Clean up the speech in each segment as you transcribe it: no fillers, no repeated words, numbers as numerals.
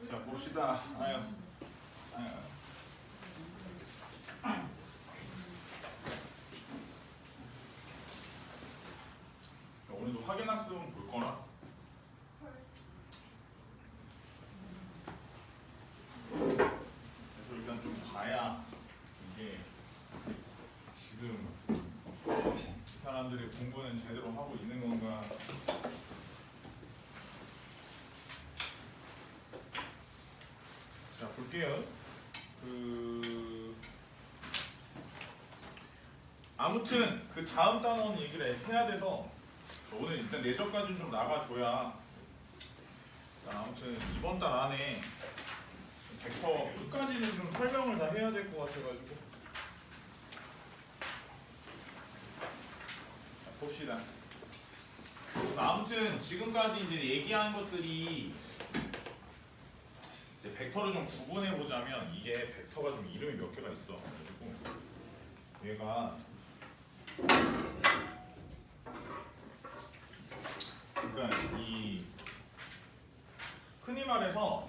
자 봅시다. 아유. 오늘도 확인학습은 볼 거나? 그래서 일단 좀 봐야 이게 지금 이 사람들이 공부는 제대로 하고 있는 건가? 자 볼게요. 아무튼 그 다음 단원 얘기를 해야 돼서 오늘 일단 내적까지는 좀 나가줘야. 아무튼 이번 달 안에 벡터 끝까지는 좀 설명을 다 해야 될 것 같아가지고. 자, 봅시다. 아무튼 지금까지 이제 얘기한 것들이 이제 벡터를 좀 구분해 보자면 이게 벡터가 좀 이름이 몇 개가 있어. 그리고 얘가 그러니까 이 흔히 말해서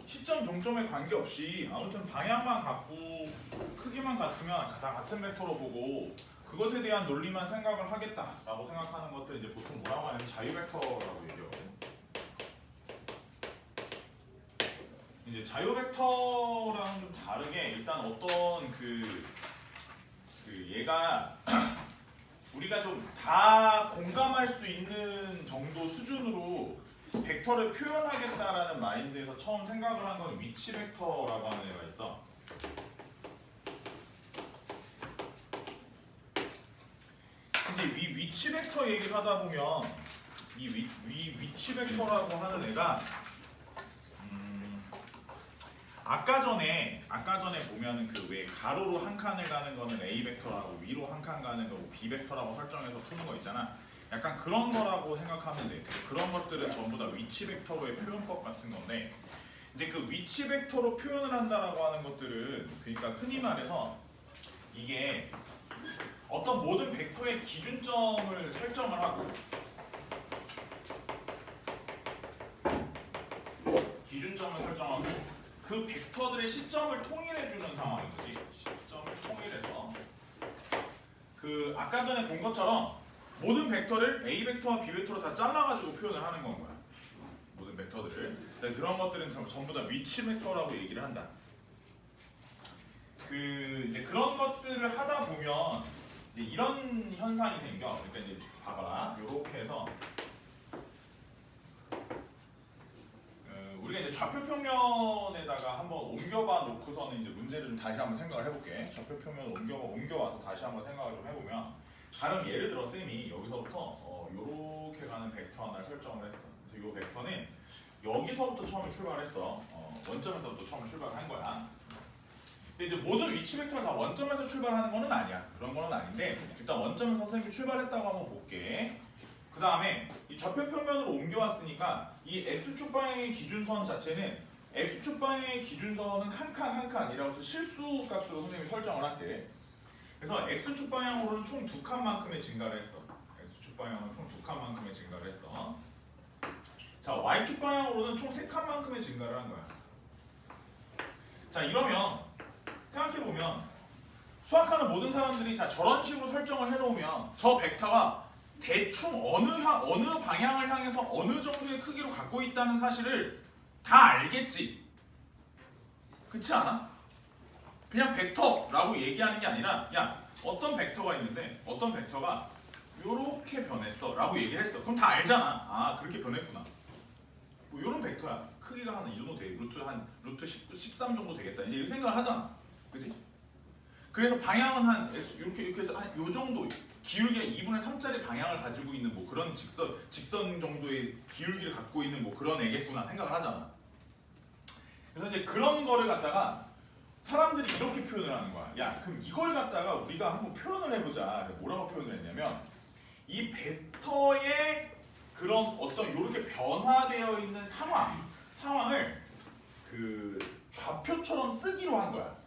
시점 종점에 관계없이 아무튼 방향만 같고 크기만 같으면 다 같은 벡터로 보고 그것에 대한 논리만 생각을 하겠다라고 생각하는 것들 이제 보통 뭐라고 하냐면 자유 벡터라고 얘기하거든요. 이제 자유 벡터랑은 좀 다르게 일단 어떤 얘가 우리가 좀 다 공감할 수 있는 정도 수준으로 벡터를 표현하겠다라는 마인드에서 처음 생각을 한 건 위치 벡터라고 하는 애가 있어. 이제 위치 벡터 얘기를 하다 보면 이 위치 벡터라고 하는 애가 아까 전에 보면은 그 왜 가로로 한 칸을 가는 거는 A 벡터라고 위로 한 칸 가는 거 B 벡터라고 설정해서 푸는 거 있잖아. 약간 그런 거라고 생각하면 돼. 그런 것들은 전부 다 위치 벡터로의 표현법 같은 건데 이제 그 위치 벡터로 표현을 한다라고 하는 것들은 그러니까 흔히 말해서 이게 어떤 모든 벡터의 기준점을 설정을 하고 그 벡터들의 시점을 통일해주는 상황인 거지. 시점을 통일해서 아까 전에 본 것처럼 모든 벡터를 A 벡터와 B 벡터로 다 잘라가지고 표현을 하는 건 거야. 모든 벡터들을. 그런 것들은 전부 다 위치 벡터라고 얘기를 한다. 이제 그런 것들을 하다 보면 이제 이런 현상이 생겨. 그러니까 이제 봐봐라. 요렇게 해서 우리가 이제 좌표 평면에다가 한번 옮겨봐 놓고서는 이제 문제를 좀 다시 한번 생각을 해볼게. 좌표 평면을 옮겨와서 다시 한번 생각을 좀 해보면, 가령 예를 들어 쌤이 여기서부터 요렇게 가는 벡터 하나를 설정을 했어. 그래서 요 벡터는 여기서부터 처음에 출발했어. 원점에서부터 처음 출발한 거야. 근데 이제 모든 위치 벡터를 다 원점에서 출발하는 거는 아니야. 그런 거는 아닌데 일단 원점에서 선생님이 출발했다고 한번 볼게. 그 다음에 이 좌표 평면으로 옮겨왔으니까 이 x축 방향의 기준선 자체는 x축 방향의 기준선은 한 칸 한 칸이라고 해서 실수 값으로 선생님이 설정을 할게. 그래서 x축 방향으로는 총 2칸만큼의 증가를 했어. x축 방향으로는 총 2칸만큼의 증가를 했어. 자, y축 방향으로는 총 3칸만큼의 증가를 한 거야. 자, 이러면 생각해보면 수학하는 모든 사람들이 저런 식으로 설정을 해놓으면 저 벡터가 대충 어느 방향을 향해서 어느 정도의 크기로 갖고 있다는 사실을 다 알겠지. 그렇지 않아? 그냥 벡터라고 얘기하는 게 아니라 야, 어떤 벡터가 있는데 어떤 벡터가 요렇게 변했어 라고 얘기를 했어. 그럼 다 알잖아. 아, 그렇게 변했구나. 뭐 요런 벡터야. 크기가 한 이 정도 돼. 루트 13 정도 되겠다. 이제 이렇게 생각을 하잖아. 그치? 그래서 방향은 한 이렇게 해서 한 요 정도 기울기가 2분의 3짜리 방향을 가지고 있는 뭐 그런 직선 정도의 기울기를 갖고 있는 뭐 그런 애겠구나 생각을 하잖아. 그래서 이제 그런 거를 갖다가 사람들이 이렇게 표현을 하는 거야. 야, 그럼 이걸 갖다가 우리가 한번 표현을 해보자. 뭐라고 표현을 했냐면 이 벡터의 그런 어떤 이렇게 변화되어 있는 상황을 그 좌표처럼 쓰기로 한 거야.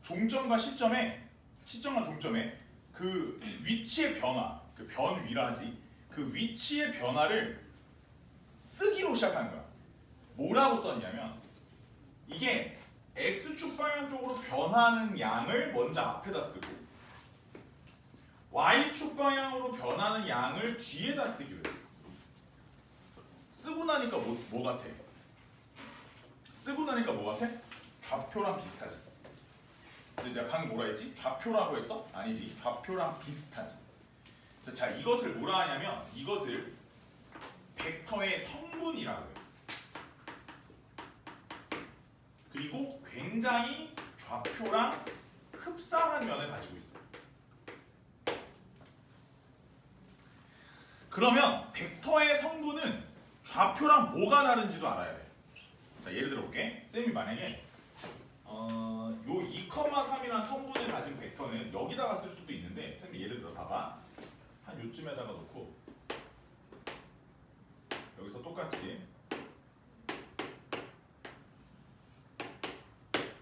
종점과 시점과 종점의 그 위치의 변화, 그 변위라지, 그 위치의 변화를 쓰기로 시작한 거야. 뭐라고 썼냐면 이게 x축 방향 쪽으로 변하는 양을 먼저 앞에다 쓰고 y축 방향으로 변하는 양을 뒤에다 쓰기로 했어. 쓰고 나니까 뭐 같아? 쓰고 나니까 뭐 같아? 좌표랑 비슷하지. 근데 내가 방금 뭐라 했지? 좌표라고 했어? 아니지. 좌표랑 비슷하지. 그래서 자, 이것을 뭐라 하냐면 이것을 벡터의 성분이라고 해요. 그리고 굉장히 좌표랑 흡사한 면을 가지고 있어요. 그러면 벡터의 성분은 좌표랑 뭐가 다른지도 알아야 돼. 자, 예를 들어 볼게. 쌤이 만약에 요 2,3이라는 성분을 가진 벡터는 여기다가 쓸 수도 있는데 쌤이 예를 들어 봐봐. 한 요쯤에다가 놓고 여기서 똑같이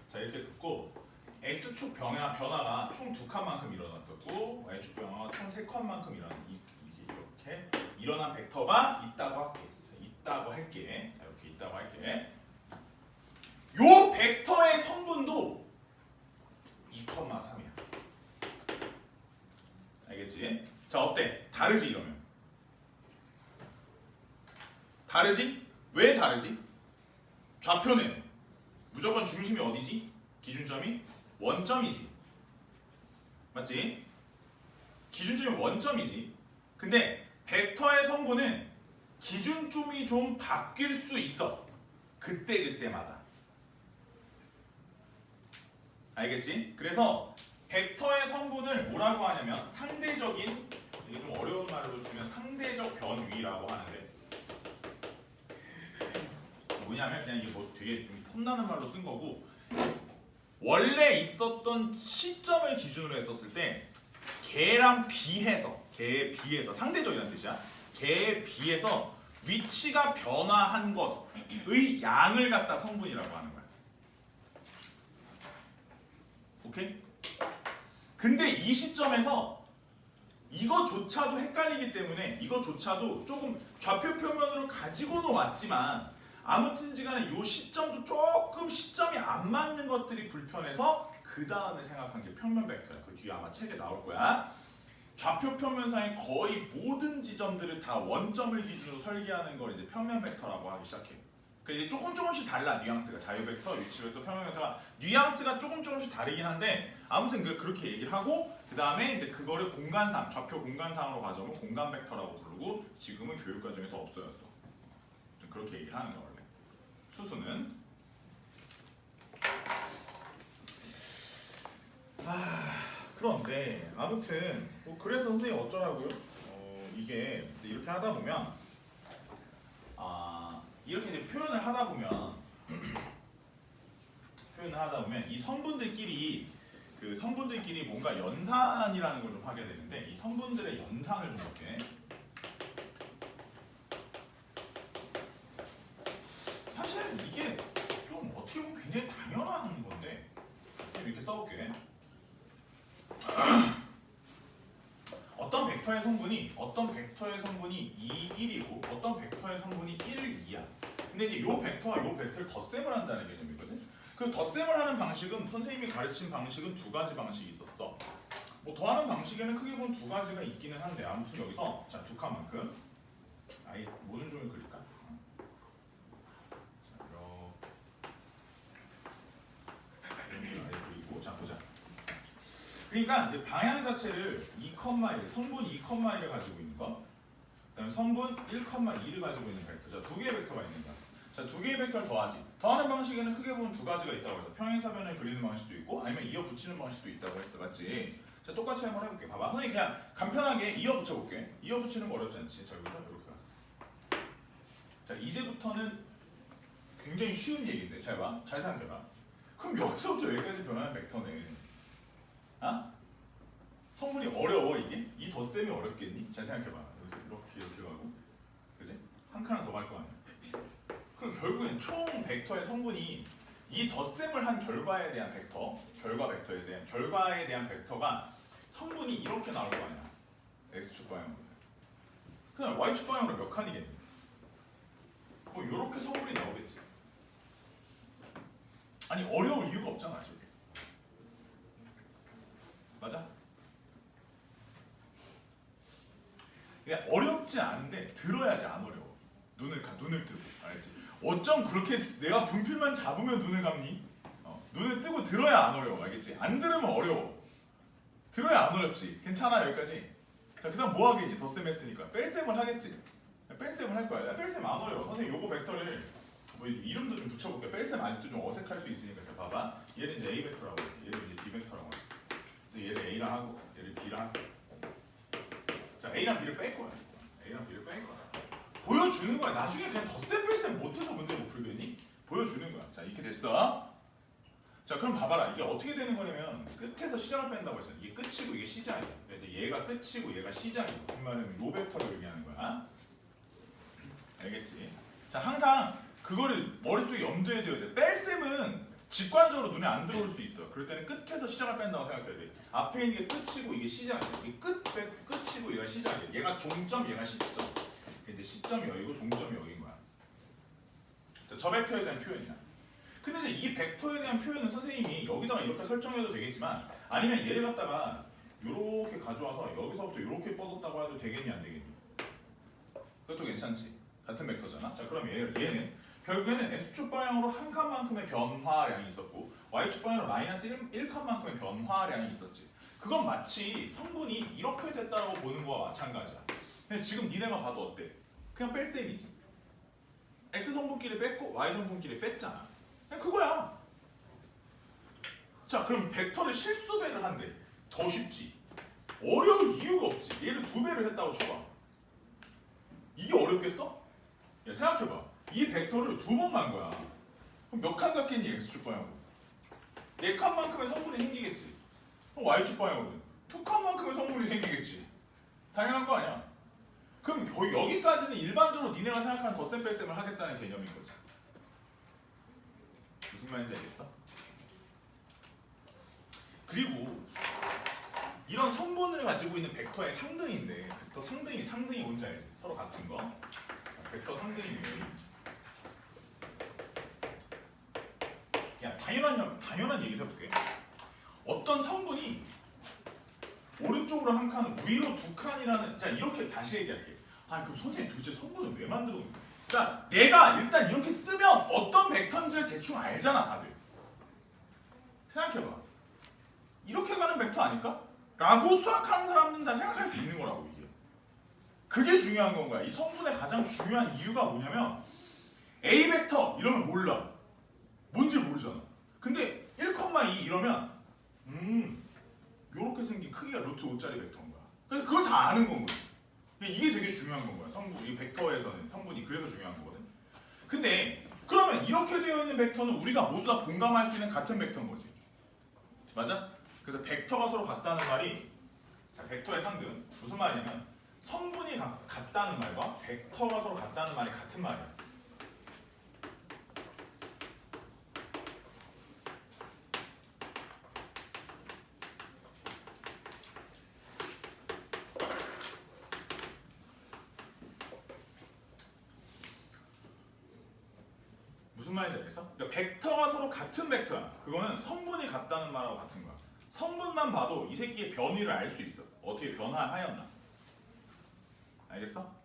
자, 이렇게 긋고 x축 변화가 총 2칸만큼 일어났었고 y축 변화가 총 3칸만큼 이렇게 일어난 벡터가 있다고 할게. 자, 있다고 할게. 자, 이렇게 있다고 할게. 요 벡터의 성분도 2,3이야. 알겠지? 자, 어때? 다르지 이러면? 다르지? 왜 다르지? 좌표는 무조건 중심이 어디지? 기준점이 원점이지. 맞지? 기준점이 원점이지. 근데 벡터의 성분은 기준점이 좀 바뀔 수 있어. 그때마다. 알겠지? 그래서 벡터의 성분을 뭐라고 하냐면 상대적인, 이게 좀 어려운 말로 쓰면 상대적 변위라고 하는데 뭐냐면 그냥 이게 뭐 되게 좀 폼나는 말로 쓴 거고 원래 있었던 시점을 기준으로 했었을 때 걔랑 걔에 비해서 상대적이라는 뜻이야. 걔에 비해서 위치가 변화한 것의 양을 갖다 성분이라고 하는 거야. 오케이? 근데 이 시점에서 이거조차도 헷갈리기 때문에 이거조차도 조금 좌표 표면으로 가지고는 왔지만 아무튼지간에 이 시점도 조금 시점이 안 맞는 것들이 불편해서 그 다음에 생각한 게 평면 벡터야. 그 뒤에 아마 책에 나올 거야. 좌표 표면상의 거의 모든 지점들을 다 원점을 기준으로 설계하는 걸 이제 평면 벡터라고 하기 시작해. 그 이제 조금씩 달라. 뉘앙스가 자유 벡터, 위치 벡터, 평면 벡터가 뉘앙스가 조금씩 다르긴 한데 아무튼 그렇게 얘기를 하고 그 다음에 이제 그거를 공간상, 좌표 공간상으로 가져오면 공간 벡터라고 부르고 지금은 교육 과정에서 없어졌어. 그렇게 얘기를 하는 거야 원래. 수수는. 그런데 아무튼 뭐 그래서 선생님 어쩌라고요? 이게 이렇게 하다 보면 이렇게 이제 표현을 하다 보면 이 성분들끼리 뭔가 연산이라는 걸 좀 하게 되는데 이 성분들의 연산을 좀 볼게. 사실 이게 좀 어떻게 보면 굉장히 당연한 건데 선생님 이렇게 써볼게. 어떤 벡터의 성분이 2, 1이고 어떤 벡터의 성분이 1, 2야. 근데 이제 요 벡터와 요 벡터를 덧셈을 한다는 개념이거든. 그 덧셈을 하는 방식은 선생님이 가르친 방식은 두 가지 방식이 있었어. 뭐 더하는 방식에는 크게 보면 두 가지가 있기는 한데 아무튼 여기서 자, 두 칸만큼 아예 모든 종을 그릴까? 자, 이렇게 아예 그리고 자 보자. 그러니까 이제 방향 자체를 2,1 성분 2,1을 가지고 있는 거, 그다음에 성분 1,2를 가지고 있는 벡터. 자, 두 개의 벡터가 있는 거야. 자, 두 개의 벡터를 더하지. 더하는 방식에는 크게 보면 두 가지가 있다고 해서 평행사변을 그리는 방식도 있고 아니면 이어 붙이는 방식도 있다고 했어, 맞지? 자, 똑같이 한번 해볼게. 봐봐, 선생님 그냥 간편하게 이어 붙여볼게. 이어 붙이는 거 어렵지 않지? 자, 여기서 이렇게 갔어. 자, 이제부터는 굉장히 쉬운 얘기인데 잘 봐, 잘 생각해봐. 그럼 여기서부터 여기까지 변하는 벡터는 성분이 어려워 이게? 이 덧셈이 어렵겠니? 잘 생각해봐. 여기서 이렇게 가고, 그지? 한 칸을 더 갈 거 아니야. 그럼 결국엔 총 벡터의 성분이 이 덧셈을 한 결과에 대한 벡터, 결과에 대한 벡터가 성분이 이렇게 나올 거 아니야. x축 방향으로. 그다음 y축 방향으로 몇 칸이겠니? 뭐 이렇게 성분이 나오겠지. 아니 어려울 이유가 없잖아 저게. 맞아? 그냥 어렵지 않은데 들어야지 안 어려워. 눈을 뜨고, 알겠지? 어쩜 그렇게 내가 분필만 잡으면 눈을 감니? 눈을 뜨고 들어야 안 어려워, 알겠지? 안 들으면 어려워. 들어야 안 어렵지. 괜찮아 여기까지. 자 그다음 뭐 하겠니? 덧셈 했으니까 뺄셈을 하겠지. 뺄셈을 할 거야. 뺄셈 안 어려워. 선생님 요거 벡터를 뭐 이름도 좀 붙여볼게. 뺄셈 아직도 좀 어색할 수 있으니까. 자 봐봐. 얘는 이제 A 벡터라고 할게. 얘를 이제 B 벡터라고 할게. 이제 얘를 A랑 하고 얘를 B랑 할게. 자 A랑 B를 뺄 거야. A랑 B를 뺄 거야. 보여주는 거야. 나중에 그냥 덧셈 뺄셈 못해서 문제 못 풀겠니? 보여주는 거야. 자 이렇게 됐어. 자 그럼 봐봐라. 이게 어떻게 되는 거냐면 끝에서 시작을 뺀다고 했잖아. 이게 끝이고 이게 시작이야. 근데 얘가 끝이고 얘가 시작이야. 무슨 말이냐면 요 벡터를 얘기하는 거야. 알겠지? 자 항상 그거를 머릿속에 염두에 둬야 돼. 뺄셈은 직관적으로 눈에 안 들어올 수 있어. 그럴 때는 끝에서 시작을 뺀다고 생각해야 돼. 앞에 있는 게 끝이고 이게 시작이야. 이게 끝이고 얘가 시작이야. 얘가 종점, 얘가 시점. 이제 시점이 여기고 종점이 여기인 거야. 자, 저 벡터에 대한 표현이야. 근데 이제 이 벡터에 대한 표현은 선생님이 여기다가 이렇게 설정해도 되겠지만 아니면 얘를 갖다가 이렇게 가져와서 여기서부터 이렇게 뻗었다고 해도 되겠니 안 되겠니? 그것도 괜찮지. 같은 벡터잖아. 자 그럼 얘는 결국에는 x축 방향으로 한 칸만큼의 변화량이 있었고 y축 방향으로 마이너스 1칸만큼의 변화량이 있었지. 그건 마치 성분이 이렇게 됐다고 보는 거와 마찬가지야. 근데 지금 니네가 봐도 어때? 그냥 뺄셈이지. x 성분끼리 뺐고 y 성분끼리 뺐잖아. 그냥 그거야. 자 그럼 벡터를 실수배를 한대. 더 쉽지. 어려울 이유가 없지. 얘를 2배를 했다고 쳐봐. 이게 어렵겠어? 야 생각해봐. 이 벡터를 2번 간 거야. 그럼 몇 칸 갔겠니? x축 방향으로. 4칸만큼의 성분이 생기겠지. 그럼 y축 방향으로는 2칸만큼의 성분이 생기겠지. 당연한 거 아니야? 그럼 여기까지는 일반적으로 니네가 생각하는 덧셈 뺄셈을 하겠다는 개념인 거지. 무슨 말인지 알겠어? 그리고 이런 성분을 가지고 있는 벡터의 상등인데 벡터 상등이 뭔지 알지? 서로 같은 거. 벡터 상등이면 야 당연한 얘기를 해볼게. 어떤 성분이 오른쪽으로 한 칸, 위로 2칸이라는 자 이렇게 다시 얘기할게. 아 그럼 선생님 도대체 성분을 왜 만들어? 그러니까 내가 일단 이렇게 쓰면 어떤 벡터인지를 대충 알잖아 다들. 생각해봐. 이렇게 가는 벡터 아닐까? 라고 수학하는 사람들은 다 생각할 수 있는 거라고 이게. 그게 중요한 건 거야. 이 성분의 가장 중요한 이유가 뭐냐면 A 벡터 이러면 몰라. 뭔지 모르잖아. 근데 1,2 이러면 요렇게 생긴 크기가 루트 5짜리 벡터인 거야. 그래서 그걸 다 아는 건 거야. 이게 되게 중요한 건 거야. 성분, 이 벡터에서는 성분이 그래서 중요한 거거든. 근데 그러면 이렇게 되어 있는 벡터는 우리가 모두 다 공감할 수 있는 같은 벡터인 거지. 맞아? 그래서 벡터가 서로 같다는 말이 자, 벡터의 상등 무슨 말이냐면 성분이 같다는 말과 벡터가 서로 같다는 말이 같은 말이야. 무슨 말인지 알겠어? 그러니까 벡터가 서로 같은 벡터야. 그거는 성분이 같다는 말하고 같은 거야. 성분만 봐도 이 새끼의 변위를 알 수 있어. 어떻게 변화하였나. 알겠어?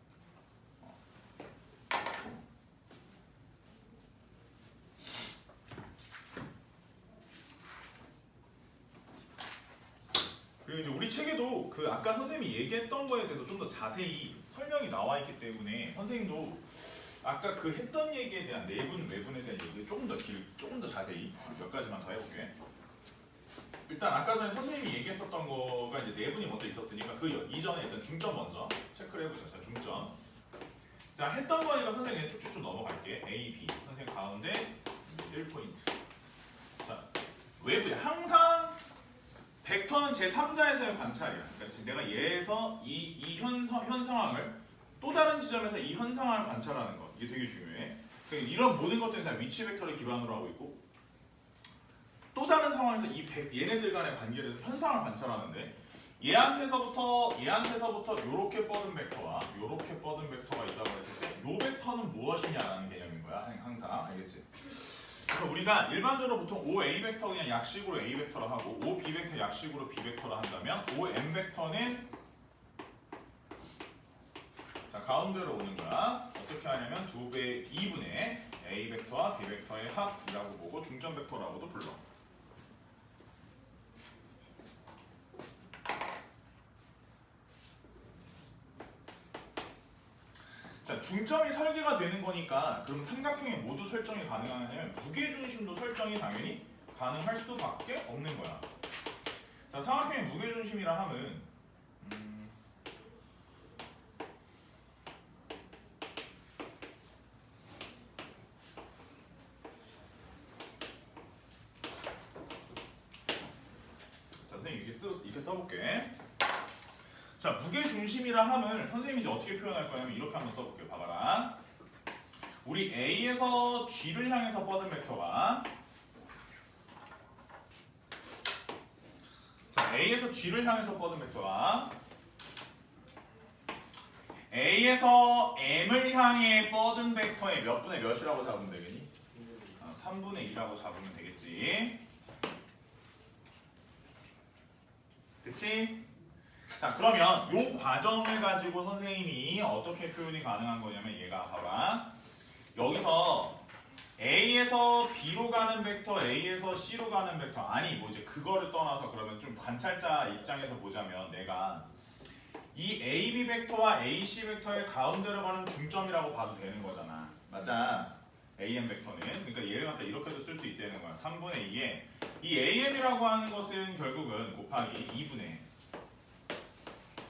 그리고 이제 우리 책에도 그 아까 선생님이 얘기했던 거에 대해서 좀 더 자세히 설명이 나와 있기 때문에 선생님도 아까 그 했던 얘기에 대한 내분, 외분에 대한 얘기 조금 더 자세히 몇 가지만 더 해볼게. 일단 아까 전에 선생님이 얘기했었던 거가 이제 내분이 먼저 있었으니까 그 이전에 일단 중점 먼저 체크를 해보자. 자, 중점. 자, 했던 거니까 선생님 쭉쭉쭉 넘어갈게. A, B. 선생님 가운데 1포인트. 자, 외부에 항상 벡터는 제3자에서의 관찰이야. 그러니까 내가 얘에서 이 현 상황을 또 다른 지점에서 이 현 상황을 관찰하는 것. 이게 되게 중요해. 그러니까 이런 모든 것들은 다 위치 벡터를 기반으로 하고 있고 또 다른 상황에서 얘네들 간의 관계를 현상을 관찰하는데 얘한테서부터 요렇게 뻗은 벡터와 요렇게 뻗은 벡터가 있다고 했을 때 요 벡터는 무엇이냐라는 개념인 거야. 항상 알겠지? 그래서 우리가 일반적으로 보통 OA 벡터 그냥 약식으로 A 벡터로 하고 OB 벡터 약식으로 B 벡터로 한다면 OM 벡터는 자 가운데로 오는 거야. 어떻게 하냐면 2분의 A 벡터와 B 벡터의 합이라고 보고 중점 벡터라고도 불러. 자, 중점이 설계가 되는 거니까 그럼 삼각형에 모두 설정이 가능하냐면 무게중심도 설정이 당연히 가능할 수밖에 없는 거야. 자, 삼각형의 무게중심이라 함은 자, 선생님 이렇게 써볼게. 자, 무게중심이라 함을 선생님이 이제 어떻게 표현할 거냐면 이렇게 한번 써볼게요. 봐봐라. 우리 A에서 G를 향해서 뻗은 벡터가 자, A에서 G를 향해서 뻗은 벡터가 A에서 M을 향해 뻗은 벡터의 몇 분의 몇이라고 잡으면 되겠니? 3분의 2라고 잡으면 되겠지. 그치? 자, 그러면 이 과정을 가지고 선생님이 어떻게 표현이 가능한 거냐면 얘가 봐봐. 여기서 A에서 B로 가는 벡터, A에서 C로 가는 벡터 아니 뭐 이제 그거를 떠나서 그러면 좀 관찰자 입장에서 보자면 내가 이 AB 벡터와 AC 벡터의 가운데로 가는 중점이라고 봐도 되는 거잖아. 맞아? AM 벡터는 그러니까 얘를 갖다 이렇게도 쓸 수 있다는 거야. 3분의 2에 이 AM이라고 하는 것은 결국은 곱하기 2분의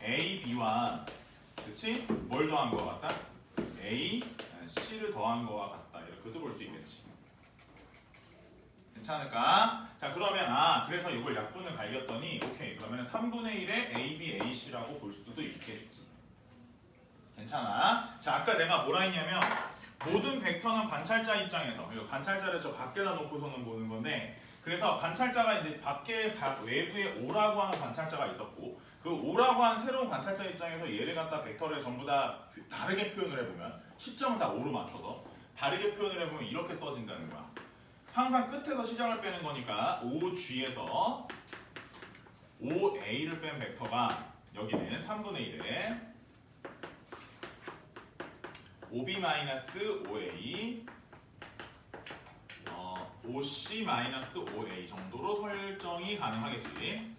A, B와 그치? 뭘 더한 거 같다? A, C를 더한 거와 같다. 이렇게도 볼 수 있겠지. 괜찮을까? 자, 그러면 그래서 이걸 약분을 갈겼더니 오케이. 그러면 3분의 1에 A, B, A, C라고 볼 수도 있겠지. 괜찮아? 자, 아까 내가 뭐라 했냐면 모든 벡터는 관찰자 입장에서 관찰자를 저 밖에다 놓고서는 보는 건데 그래서 관찰자가 이제 외부에 O라고 하는 관찰자가 있었고 그 O라고 하는 새로운 관찰자 입장에서 얘를 갖다 벡터를 전부 다 다르게 표현을 해보면 시점을 다 O로 맞춰서 다르게 표현을 해보면 이렇게 써진다는 거야. 항상 끝에서 시작을 빼는 거니까 OG에서 OA를 뺀 벡터가 여기는 3분의 1에 OB-OA OC-OA 정도로 설정이 가능하겠지.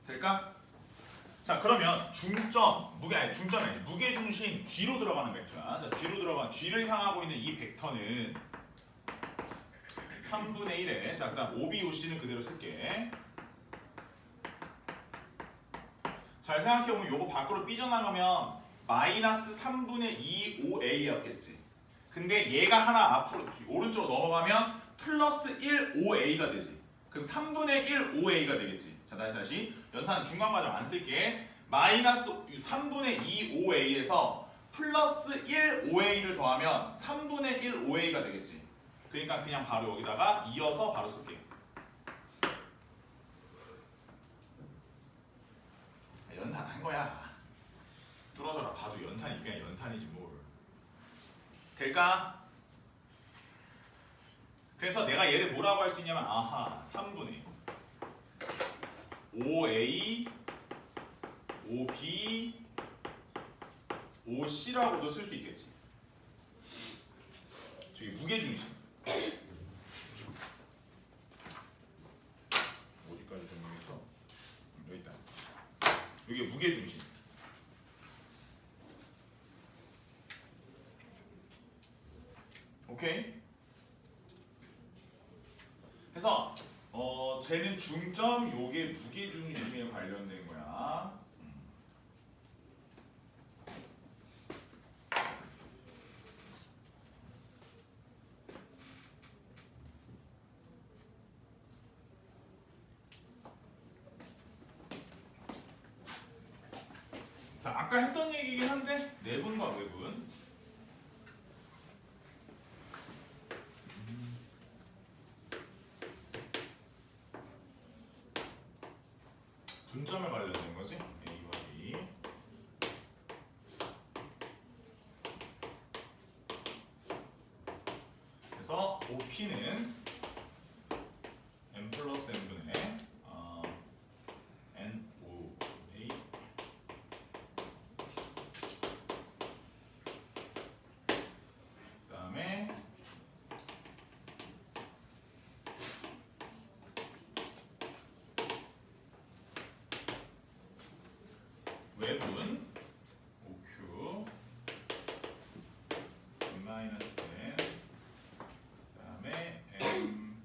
될까? 자, 그러면 무게중심 G로 들어가는 벡터야. 자, G를 향하고 있는 이 벡터는 3분의 1에 자, 그다음 OB, OC는 그대로 쓸게. 잘 생각해보면 요거 밖으로 삐져나가면 마이너스 3분의 2 OA였겠지. 근데 얘가 하나 앞으로 오른쪽으로 넘어가면 플러스 1 OA가 되지. 그럼 3분의 1 OA가 되겠지. 자, 다시 연산 중간 과정 안 쓸게. 마이너스 3분의 2 OA에서 플러스 1 OA를 더하면 3분의 1 OA가 되겠지. 그러니까 그냥 바로 여기다가 이어서 바로 쓸게. 연산한 거야. 뚫어져라 봐도 연산이 그냥 연산이지 뭘. 될까? 그래서 내가 얘를 뭐라고 할 수 있냐면 3분의 OA, OB, OC라고도 쓸 수 있겠지. 저기 무게중심. 어디까지 설명했어? 여기 있다. 여기 무게중심. 오케이? 그래서 쟤는 중점, 요게 무게중심에 관련된 거야. 아까 했던 얘기긴 한데 내분과 외분. 분점에 관련된 거지. A와 B. 그래서 OP는 n 플러스 n분의 NOA 그 다음에 외분 OQ 마이너스 N 그 다음에 M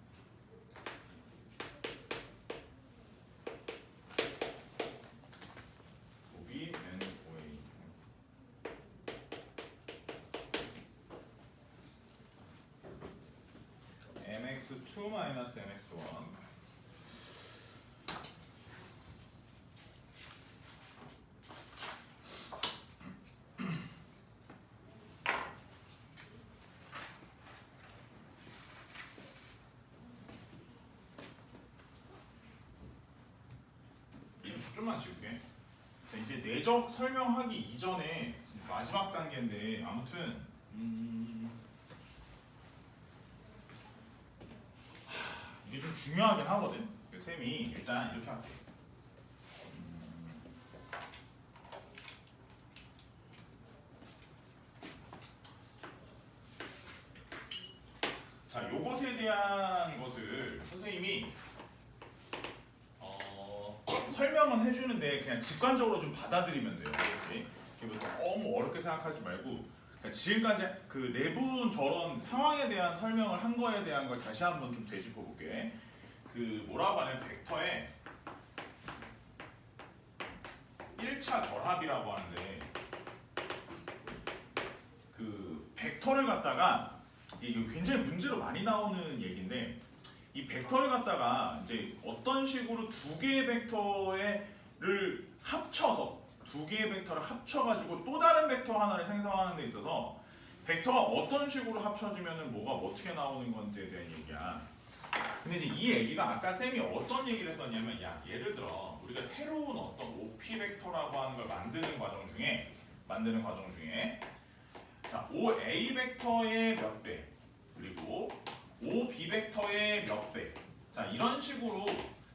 OB NOA MX2 마이너스 MX1 좀만 지울게. 자, 이제 내적 설명하기 이전에 마지막 단계인데 아무튼 이게 좀 중요하긴 하거든. 쌤이 일단 이렇게 할게. 자, 요것에 대한 것을 선생님이 설명은 해주는데 그냥 직관적으로 좀 받아들이면 돼요. 그렇지? 이거 너무 어렵게 생각하지 말고 지금까지 그 내분 저런 상황에 대한 설명을 한 거에 대한 걸 다시 한번 좀 되짚어 볼게. 그 뭐라고 하냐면 벡터의 1차 결합이라고 하는데 그 벡터를 갖다가 이게 굉장히 문제로 많이 나오는 얘기인데 이 벡터를 갖다가 이제 어떤 식으로 두 개의 벡터를 합쳐서 두 개의 벡터를 합쳐가지고 또 다른 벡터 하나를 생성하는 데 있어서 벡터가 어떤 식으로 합쳐지면은 뭐가 어떻게 나오는 건지에 대한 얘기야. 근데 이제 이 얘기가 아까 쌤이 어떤 얘기를 했었냐면 야 예를 들어 우리가 새로운 어떤 OP 벡터라고 하는 걸 만드는 과정 중에 자 OA 벡터의 몇 배 그리고 OB 벡터의 몇 배. 자 이런 식으로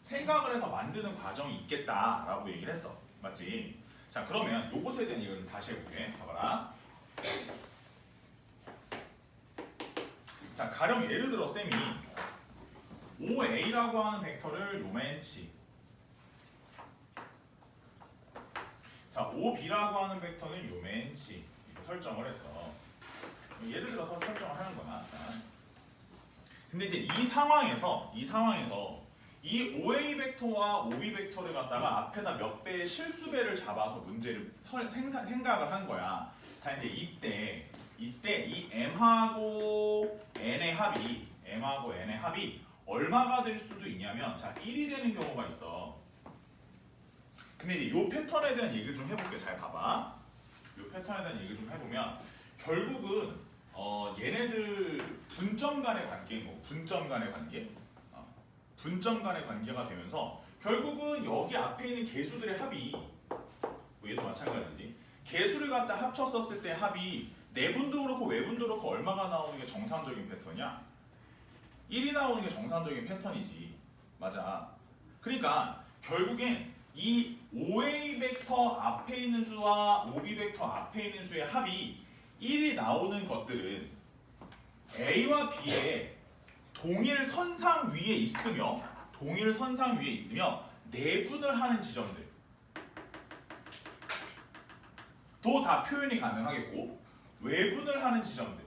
생각을 해서 만드는 과정이 있겠다라고 얘기를 했어. 맞지? 자 그러면 요것에 대한 얘기를 다시 해볼게. 봐봐라. 자 가령 예를 들어 쌤이 OA라고 하는 벡터를 요만치 자 OB라고 하는 벡터는 요만치 설정을 했어. 예를 들어서 설정을 하는 거나 자. 근데 이제 이 상황에서 이 OA 벡터와 OB 벡터를 갖다가 앞에다 몇 배의 실수배를 잡아서 문제를 생각을 한 거야. 자 이제 이때 이 M하고 N의 합이 얼마가 될 수도 있냐면 자 1이 되는 경우가 있어. 근데 이제 요 패턴에 대한 얘기를 좀 해볼게. 잘 봐봐. 요 패턴에 대한 얘기를 좀 해보면 결국은 얘네들 분점 간의 관계인 거. 분점 간의 관계가 되면서 결국은 여기 앞에 있는 개수들의 합이 뭐 얘도 마찬가지지. 개수를 갖다 합쳤었을 때 합이 내분도 그렇고 외분도 그렇고 얼마가 나오는 게 정상적인 패턴이야? 1이 나오는 게 정상적인 패턴이지. 맞아. 그러니까 결국엔 이 OA 벡터 앞에 있는 수와 OB 벡터 앞에 있는 수의 합이 1이 나오는 것들은 A와 B의 동일 선상 위에 있으며 내분을 하는 지점들 도 다 표현이 가능하겠고 외분을 하는 지점들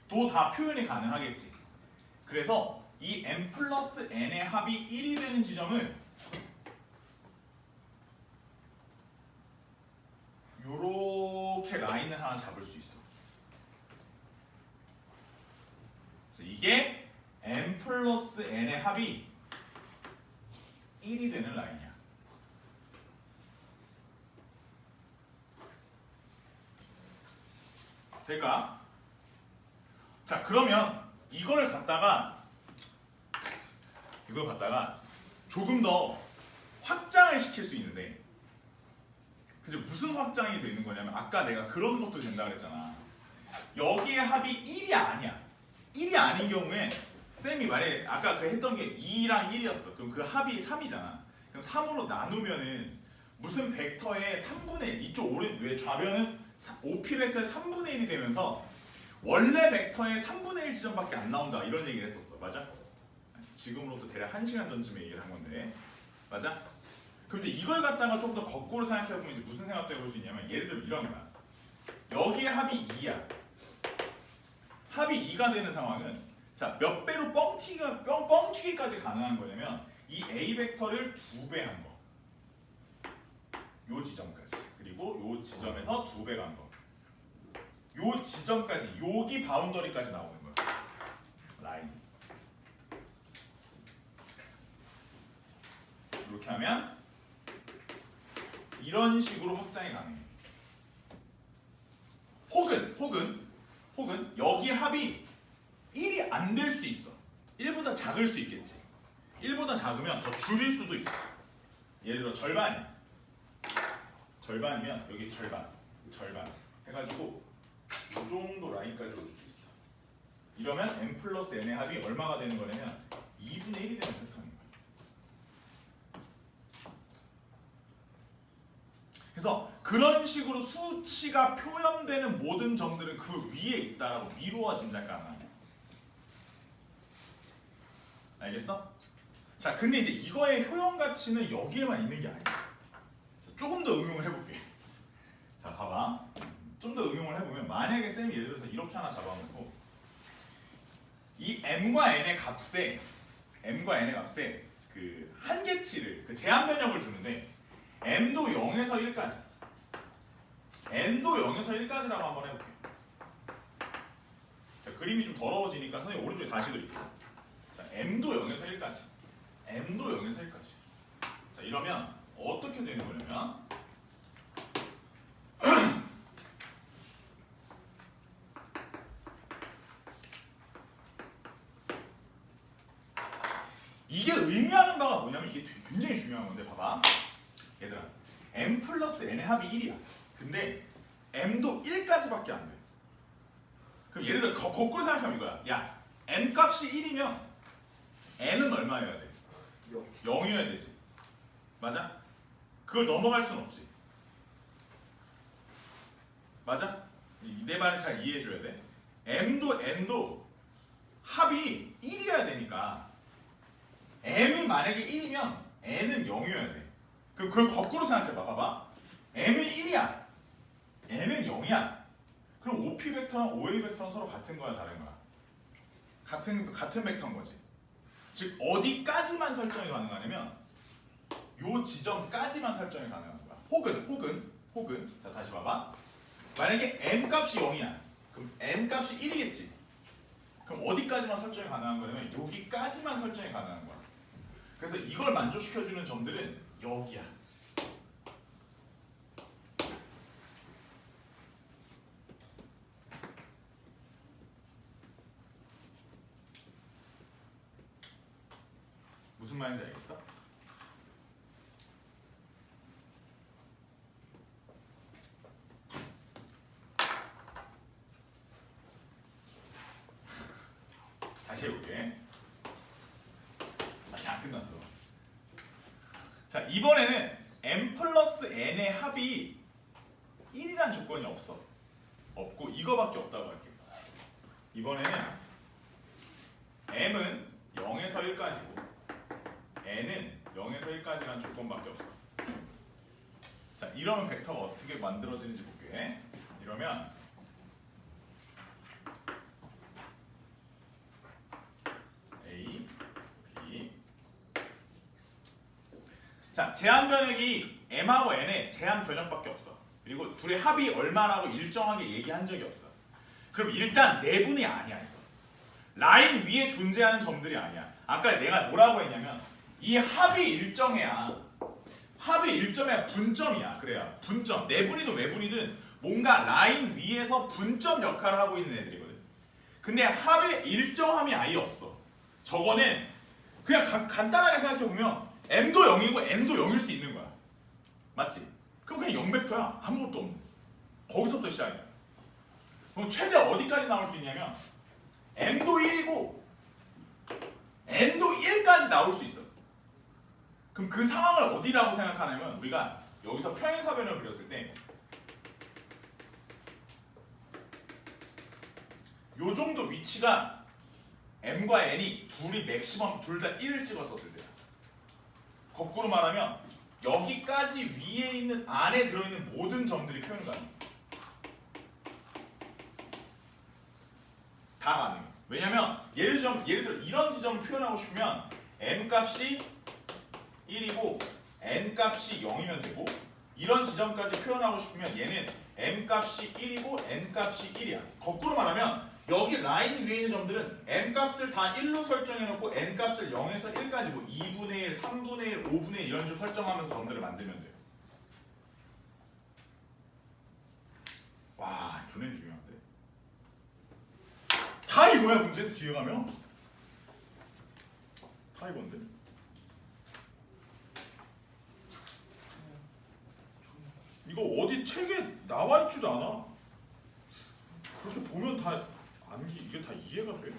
도 다 표현이 가능하겠지. 그래서 이 M 플러스 N의 합이 1이 되는 지점은 요렇게 라인을 하나 잡을 수 있어. 그래서 이게 M 플러스 N의 합이 1이 되는 라인이야. 될까? 자, 그러면 이걸 갖다가 조금 더 확장을 시킬 수 있는데, 그죠? 무슨 확장이 되는 거냐면 아까 내가 그런 것도 된다 그랬잖아. 여기에 합이 1이 아니야. 1이 아닌 경우에 쌤이 만약에 아까 그 했던 게 2랑 1이었어. 그럼 그 합이 3이잖아. 그럼 3으로 나누면은 무슨 벡터의 3분의 1, 이쪽 오른 왜 좌변은 OP 벡터의 3분의 1이 되면서 원래 벡터의 3분의 1 지점밖에 안 나온다, 이런 얘기를 했었어. 맞아? 지금으로부터 대략 1시간 전쯤에 얘기를 한 건데, 맞아? 그럼 이제 이걸 갖다가 좀 더 거꾸로 생각해보면 이제 무슨 생각도 해볼 수 있냐면, 예를 들어 이런 거야. 여기에 합이 2야. 합이 2가 되는 상황은, 자, 몇 배로 뻥튀기까지 가능한 거냐면 이 A 벡터를 2배 한 거, 요 지점까지, 그리고 요 지점에서 2배 간 거, 요 지점까지, 여기 바운더리까지 나오는 거야. 라인. 이렇게 하면 이런 식으로 확장이 가능해. 혹은 여기 합이 1이 안 될 수 있어. 1보다 작을 수 있겠지. 1보다 작으면 더 줄일 수도 있어. 예를 들어 절반이면 여기 절반 해가지고 이 정도 라인까지 올 수도 있어. 이러면 m 플러스 n의 합이 얼마가 되는 거냐면 2분의 1이 되는 패턴인 거야. 그래서 그런 식으로 수치가 표현되는 모든 점들은 그 위에 있다라고 미루어 짐작 가능합니다. 알겠어? 자, 근데 이제 이거의 효용 가치는 여기에만 있는 게 아니야. 자, 조금 더 응용을 해볼게. 자, 봐봐. 좀 더 응용을 해보면, 만약에 쌤이 예를 들어서 이렇게 하나 잡아놓고 이 m과 n의 값에 그 한계치를, 그 제한 변역을 주는데 m도 0에서 1까지, n도 0에서 1까지라고 한번 해볼게. 자, 그림이 좀 더러워지니까 선생님 오른쪽에 다시 그릴게요. 자, m도 0에서 1까지, m도 0에서 1까지. 자, 이러면 어떻게 되는 거냐면 이게 의미하는 바가 뭐냐면, 이게 굉장히 중요한 건데, 봐봐. 얘들아, m 플러스 n의 합이 1이야. 근데 m도 1까지밖에 안 돼. 그럼 예를 들어 거꾸로 생각하면 이거야. 야, m 값이 1이면 n은 얼마여야 돼? 0이어야 되지. 맞아? 그걸 넘어갈 순 없지. 맞아? 내 말을 잘 이해해줘야 돼. m도 n도 합이 1이어야 되니까 m이 만약에 1이면 n은 0이어야 돼. 그럼 그걸 거꾸로 생각해봐. 봐봐. m이 1이야. n은 0이야. 그럼 OP 벡터랑 OA 벡터는 서로 같은 거야, 다른 거야? 같은 벡터인 거지. 즉 어디까지만 설정이 가능하냐면 요 지점까지만 설정이 가능한 거야. 혹은 자, 다시 봐봐. 만약에 m 값이 0이야. 그럼 n 값이 1이겠지. 그럼 어디까지만 설정이 가능한 거냐면 여기까지만 설정이 가능한 거야. 그래서 이걸 만족시켜주는 점들은 여기야. 무슨 말인지 알겠어? 다시 해볼게. 아직 안 끝났어. 자, 이번에는 m 플러스 n의 합이 1이란 조건이 없고 이거밖에 없다고 할게요. 이번에는 m은 0에서 1까지고 n은 0에서 1까지란 조건밖에 없어. 자, 이러면 벡터가 어떻게 만들어지는지 볼게. 이러면 A, B. 자, 제한 변역이 m하고 n의 제한 변역밖에 없어. 그리고 둘의 합이 얼마라고 일정하게 얘기한 적이 없어. 그럼 일단 내분이 아니야, 이거. 라인 위에 존재하는 점들이 아니야. 아까 내가 뭐라고 했냐면 이 합이 일정해야 분점이야. 그래야 분점, 내분이든 외분이든 뭔가 라인 위에서 분점 역할을 하고 있는 애들이거든. 근데 합의 일정함이 아예 없어. 저거는 그냥 간단하게 생각해보면 m도 0이고 n도 0일 수 있는 거야. 맞지? 그럼 그냥 0벡터야. 아무것도 없는. 거기서부터 시작이야. 그럼 최대 어디까지 나올 수 있냐면 m도 1이고 n도 1까지 나올 수 있어. 그럼 그 상황을 어디라고 생각하냐면 우리가 여기서 평행사변을 그렸을 때 요 정도 위치가 m과 n이 둘이 맥시멈 둘 다 1을 찍었었을 때야. 거꾸로 말하면 여기까지 위에 있는 안에 들어있는 모든 점들이 표현 가능해. 다 가능해. 왜냐면 예를 들어 이런 지점을 표현하고 싶으면 m 값이 1이고 n 값이 0이면 되고 이런 지점까지 표현하고 싶으면 얘는 m 값이 1이고 n 값이 1이야. 거꾸로 말하면 여기 라인 위에 있는 점들은 m 값을 다 1로 설정해놓고 n 값을 0에서 1까지 뭐 2분의 1, 3분의 1, 5분의 1 이런 식으로 설정하면서 점들을 만들면 돼요. 와, 존나 중요한데. 다 이거야 문제 뒤에 가면. 다 이건데. 이거 어디 책에 나와 있지도 않아. 그렇게 보면 다 이게 다 이해가 돼?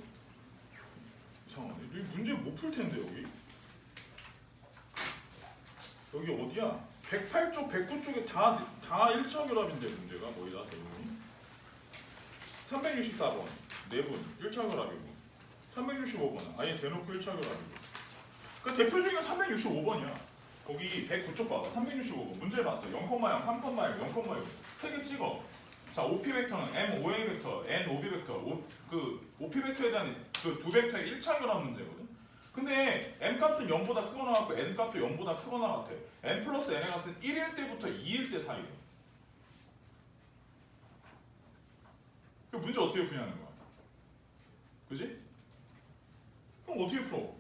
이상하네. 여기 문제 못 풀 텐데 여기. 여기 어디야? 108쪽, 109쪽에 다 일차결합인데 문제가 거의 다 대부분이. 364번 네분 일차결합이고 365번은 아예 대놓고 일차결합이고. 그러니까 대표적인 365번이야. 거기 109쪽 봐봐. 365번 문제 봤어. 0,0, 3,1, 0,1 세 개 찍어. 자, OP 벡터는 M, OA 벡터, N, OB 벡터, 그 OP 벡터에 대한 그 두 벡터의 일차결합 문제거든. 근데 M 값은 0보다 크거나 같고 N 값도 0보다 크거나 같아. N 플러스 N의 값은 1일 때부터 2일 때 사이에. 그 문제 어떻게 푸냐는 거야. 그지? 그럼 어떻게 풀어?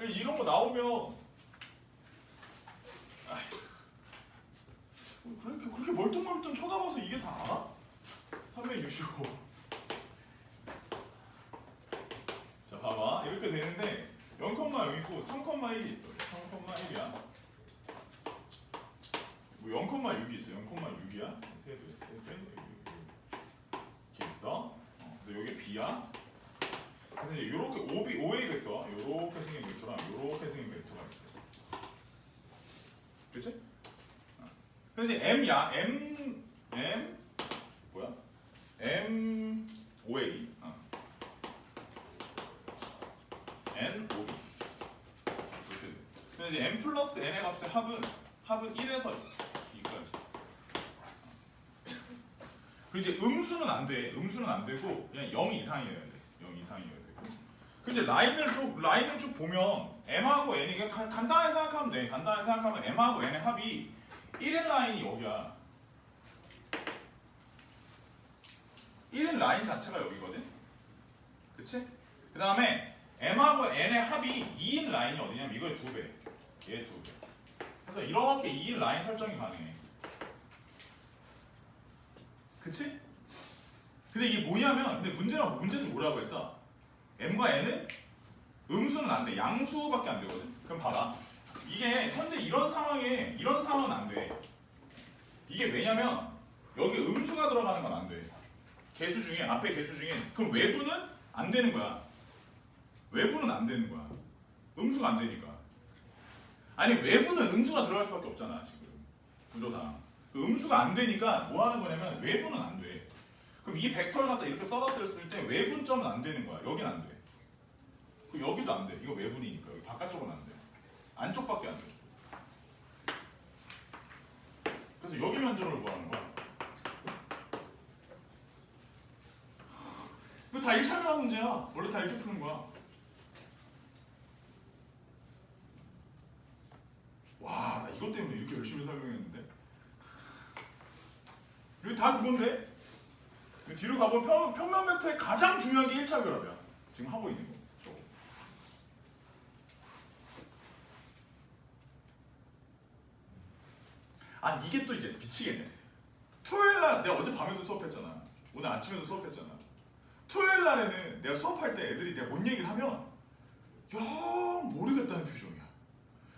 이런 거 나오면 그렇게 멀뚱멀뚱 쳐다봐서 이게 다 알아? 365. 자, 봐봐. 이렇게 되는데 0,0 있고 3,1이 있어. 3,1이야. 뭐 0,6이 있어. 0,6이야. 세배 이렇게 있어. 그래서 여기 B야. 그래서 이제 이렇게 OA 벡터, 이렇게 생긴 벡터랑 이렇게 생긴 벡터가 있어. 그렇지? 그래서 이제 M야. M 뭐야? M OA N OB 이렇게 돼. 그래서 이제 M 플러스 N의 값의 합은 1에서 2까지. 그리고 이제 음수는 안 돼. 음수는 안 되고 그냥 0 이상이어야 돼. 0 이상이어야 돼. 근데 라인을 쭉 보면 M하고 N이 그냥 간단하게 생각하면 돼. 간단하게 생각하면 M하고 N의 합이 1인 라인이 여기야. 1인 라인 자체가 여기거든. 그치? 그 다음에 M하고 N의 합이 2인 라인이 어디냐면 이거의 2배. 얘 2배. 그래서 이렇게 2인 라인 설정이 가능해. 그치? 근데 이게 뭐냐면 근데 문제에서 뭐라고 했어? M과 N은 음수는 안 돼. 양수밖에 안 되거든. 그럼 봐봐. 이게 현재 이런 상황은 안 돼. 이게 왜냐면 여기 음수가 들어가는 건 안 돼. 개수 중에 앞에 개수 중에 그럼 외부는 안 되는 거야. 외부는 안 되는 거야. 음수가 안 되니까. 아니 외부는 음수가 들어갈 수밖에 없잖아 지금 구조상. 그 음수가 안 되니까 뭐 하는 거냐면 외부는 안 돼. 그럼 이 벡터를 갖다 이렇게 써놨을 때 외분점은 안 되는 거야. 여긴 안 돼. 여기도 안 돼. 이거 외분이니까 여기 바깥쪽은 안 돼. 안쪽밖에 안 돼. 그래서 여기 면적을 구하는 거야. 이거 다 1차례 문제야. 원래 다 이렇게 푸는 거야. 와, 나 이것 때문에 이렇게 열심히 설명했는데. 여기 다 그건데? 뒤로 가보면 평면 벡터의 가장 중요한 게 1차 결합이야. 지금 하고 있는 거. 저거. 아니 이게 또 이제 미치겠네. 토요일날 내가 어제 밤에도 수업했잖아. 오늘 아침에도 수업했잖아. 토요일날에는 내가 수업할 때 애들이 내가 뭔 얘기를 하면 영 모르겠다는 표정이야.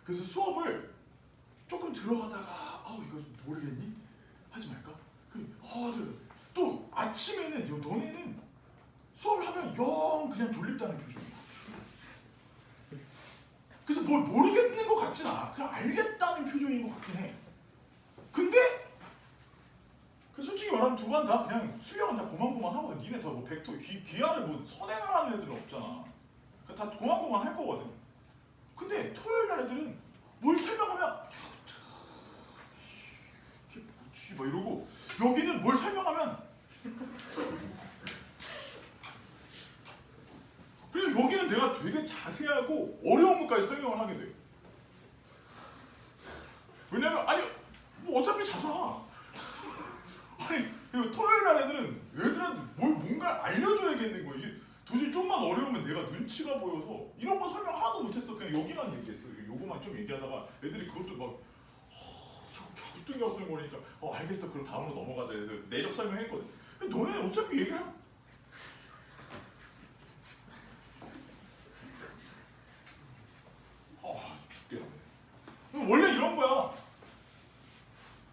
그래서 수업을 조금 들어가다가 이거 모르겠니? 하지 말까? 또 아침에는 너네는 수업을 하면 영 그냥 졸립다는 표정이야. 그래서 뭘 모르겠는 것 같진 않아. 그냥 알겠다는 표정인 것 같긴 해. 근데 솔직히 말하면 두 반 다 그냥 수력은 다 고만고만 하거든. 니네 다 뭐 벡터 귀하를 뭐 선행을 하는 애들은 없잖아. 다 고만고만 할 거거든. 근데 토요일 날 애들은 뭘 설명하면 이게 뭐지 막 이러고, 여기는 뭘 설명하면 그리고 여기는 내가 되게 자세하고 어려운 것까지 설명을 하게 돼. 왜냐면 아니 뭐 어차피 자잖아. 아니 토요일 날 애들한테 뭔가 알려줘야겠는 거야. 이게 도저히 좀만 어려우면 내가 눈치가 보여서 이런 거 설명 하나도 못했어. 그냥 여기만 얘기했어. 요거만 좀 얘기하다가 애들이 그것도 막 자꾸 갸우뚱갸우뚱거리니까 알겠어. 그럼 다음으로 넘어가자 해서 내적 설명했거든. 근데 너네 어차피 얘기할 죽겠네. 원래 이런 거야.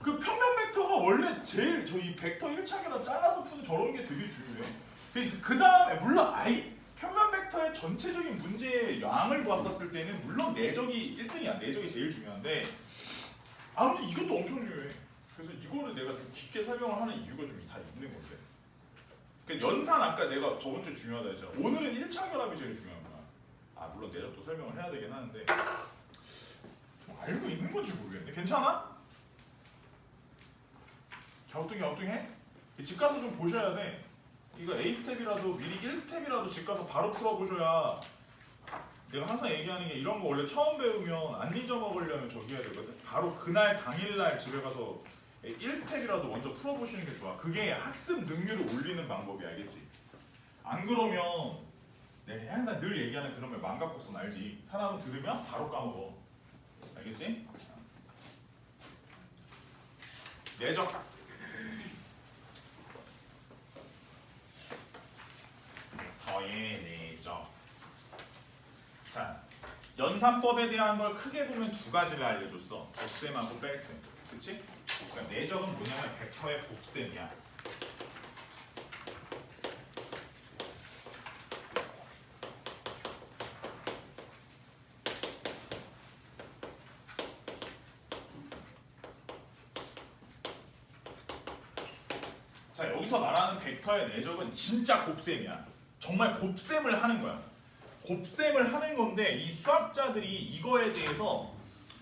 그 평면 벡터가 원래 제일 저희 벡터 1차계로 잘라서 푸는 저런 게 되게 중요해. 그 다음에 물론 평면 벡터의 전체적인 문제의 양을 봤었을 때는 물론 내적이 1등이야. 내적이 제일 중요한데 아무튼 이것도 엄청 중요해. 그래서 이거를 내가 좀 깊게 설명을 하는 이유가 좀 다 있는 건데. 그러니까 연산 아까 내가 저번 주에 중요하다 했잖아. 오늘은 1차 결합이 제일 중요한 거야. 물론 내적도 설명을 해야 되긴 하는데 좀 알고 있는 건지 모르겠네. 괜찮아? 갸우뚱해? 집 가서 좀 보셔야 돼. 이거 A 스텝이라도 미리 1스텝이라도 집 가서 바로 풀어보셔야. 내가 항상 얘기하는 게 이런 거 원래 처음 배우면 안 잊어먹으려면 저기 해야 되거든. 바로 그날 당일날 집에 가서 1스텝이라도 먼저 풀어보시는 게 좋아. 그게 학습 능률을 올리는 방법이, 알겠지? 안 그러면 내가 항상 늘 얘기하는 그런 말 망각곡선 알지? 사람은 들으면 바로 까먹어. 알겠지? 내적 더의 내적. 자, 연산법에 대한 걸 크게 보면 두 가지를 알려줬어. 곱셈하고 뺄셈. 그치? 그러니까 내적은 뭐냐면 벡터의 곱셈이야. 자, 여기서 말하는 벡터의 내적은 진짜 곱셈이야. 정말 곱셈을 하는 거야. 곱셈을 하는 건데 이 수학자들이 이거에 대해서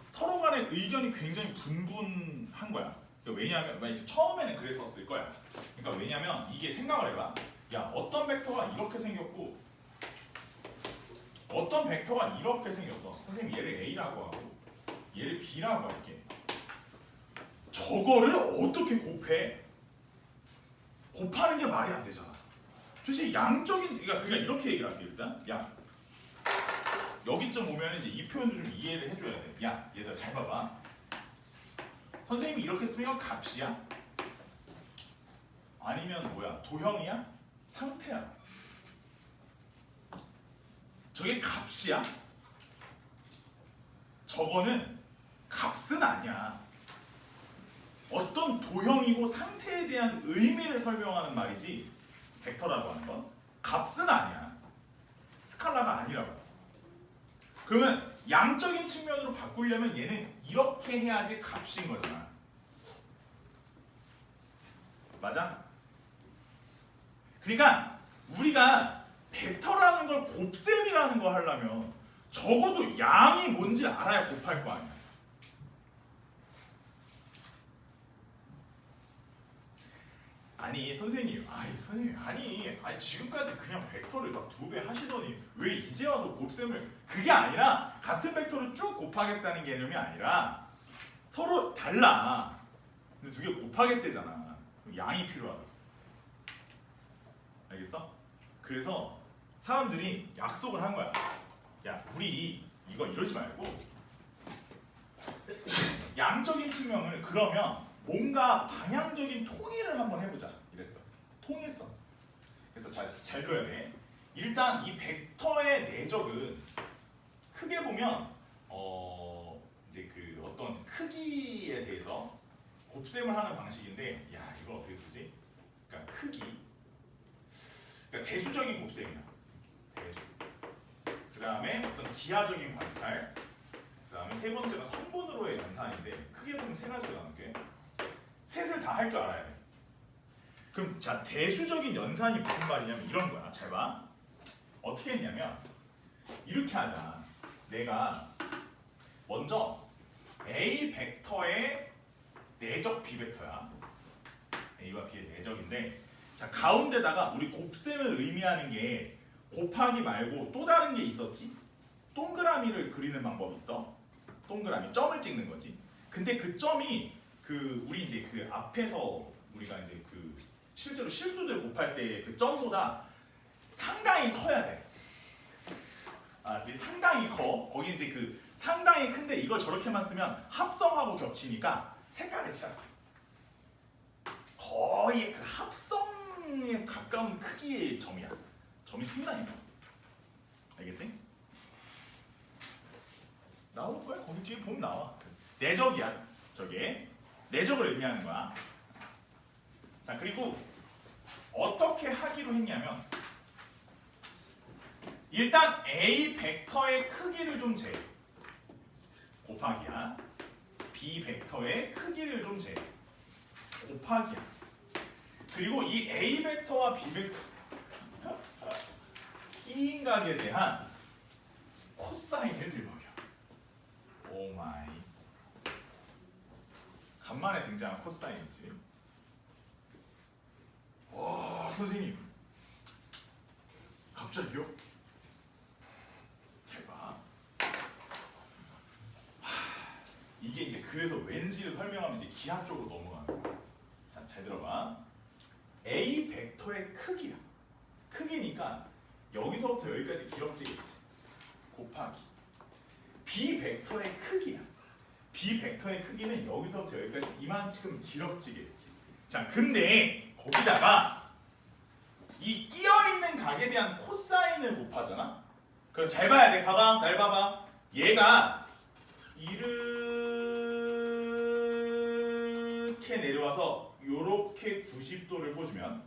서로 간의 의견이 굉장히 분분한 거야. 왜냐하면 처음에는 그랬었을 거야. 그러니까 왜냐면 이게 생각을 해봐. 야, 어떤 벡터가 이렇게 생겼고 어떤 벡터가 이렇게 생겼어. 선생님 얘를 A라고 하고 얘를 B라고 할게. 저거를 어떻게 곱해? 곱하는 게 말이 안 되잖아. 도대체 양적인, 그러니까 이렇게 얘기를 할게. 일단 야, 여기쯤 오면 이제 이 표현도 좀 이해를 해줘야 돼. 야, 얘들아 잘 봐봐. 선생님이 이렇게 쓰면 값이야? 아니면 뭐야? 도형이야? 상태야? 저게 값이야? 저거는 값은 아니야. 어떤 도형이고 상태에 대한 의미를 설명하는 말이지, 벡터라고 하는 건 값은 아니야. 스칼라가 아니라고. 그러면 양적인 측면으로 바꾸려면 얘는 이렇게 해야지 값인 거잖아. 맞아? 그러니까 우리가 벡터라는 걸 곱셈이라는 거 하려면 적어도 양이 뭔지 알아야 곱할 거 아니야. 아니 선생님, 아니 지금까지 그냥 벡터를 막 2배 하시더니 왜 이제 와서 곱셈을? 그게 아니라 같은 벡터를 쭉 곱하겠다는 개념이 아니라 서로 달라. 근데 2개 곱하겠대잖아. 그럼 양이 필요하다. 알겠어? 그래서 사람들이 약속을 한 거야. 야, 우리 이거 이러지 말고 양적인 측면을 그러면 뭔가 방향적인 통일을 한번 해보자 이랬어. 통일성. 그래서 잘 들어야 돼. 일단 이 벡터의 내적은 크게 보면 이제 그 어떤 크기에 대해서 곱셈을 하는 방식인데, 야 이걸 어떻게 쓰지? 그러니까 크기. 그러니까 대수적인 곱셈이야. 대수. 그 다음에 어떤 기하적인 관찰. 그 다음에 세 번째가 성분으로의 연산인데, 크게 보면 세 가지가 나눌게. 셋을 다 할 줄 알아야 돼. 그럼 자, 대수적인 연산이 무슨 말이냐면 이런 거야. 잘 봐. 어떻게 했냐면 이렇게 하자. 내가 먼저 A 벡터의 내적 B 벡터야. A와 B의 내적인데, 자 가운데다가 우리 곱셈을 의미하는 게 곱하기 말고 또 다른 게 있었지? 동그라미를 그리는 방법이 있어. 동그라미 점을 찍는 거지. 근데 그 점이 그 우리 이제 그 앞에서 우리가 이제 그 실제로 실수들 곱할 때 그 점보다 상당히 커야 돼. 아지 상당히 커. 거기 이제 그 상당히 큰데 이걸 저렇게만 쓰면 합성하고 겹치니까 색깔이 칠할 거야. 거의 그 합성에 가까운 크기의 점이야. 점이 상당히 커. 알겠지? 나올 거야. 거기 뒤에 보면 나와. 내적이야. 저게 내적을 의미하는 거야. 자 그리고 어떻게 하기로 했냐면, 일단 A 벡터의 크기를 좀 재. 곱하기야. B 벡터의 크기를 좀 재. 곱하기야. 그리고 이 A 벡터와 B 벡터 끼인각에 대한 코사인을 들먹여. 오마이. 간만에 등장한 코사인이지. 와 선생님, 갑자기요? 잘 봐. 이게 이제 그래서 왠지를 설명하면 이제 기하 쪽으로 넘어가는 거야. 자, 잘 들어봐. A 벡터의 크기야. 크기니까 여기서부터 여기까지 기럭지겠지. 곱하기. B 벡터의 크기야. B 벡터의 크기는 여기서부터 여기까지 이만큼 기럭지겠지. 자, 근데 거기다가 이 끼어있는 각에 대한 코사인을 곱하잖아. 그럼 잘 봐야 돼. 봐봐. 날 봐봐. 얘가 이렇게 내려와서 이렇게 90도를 꽂으면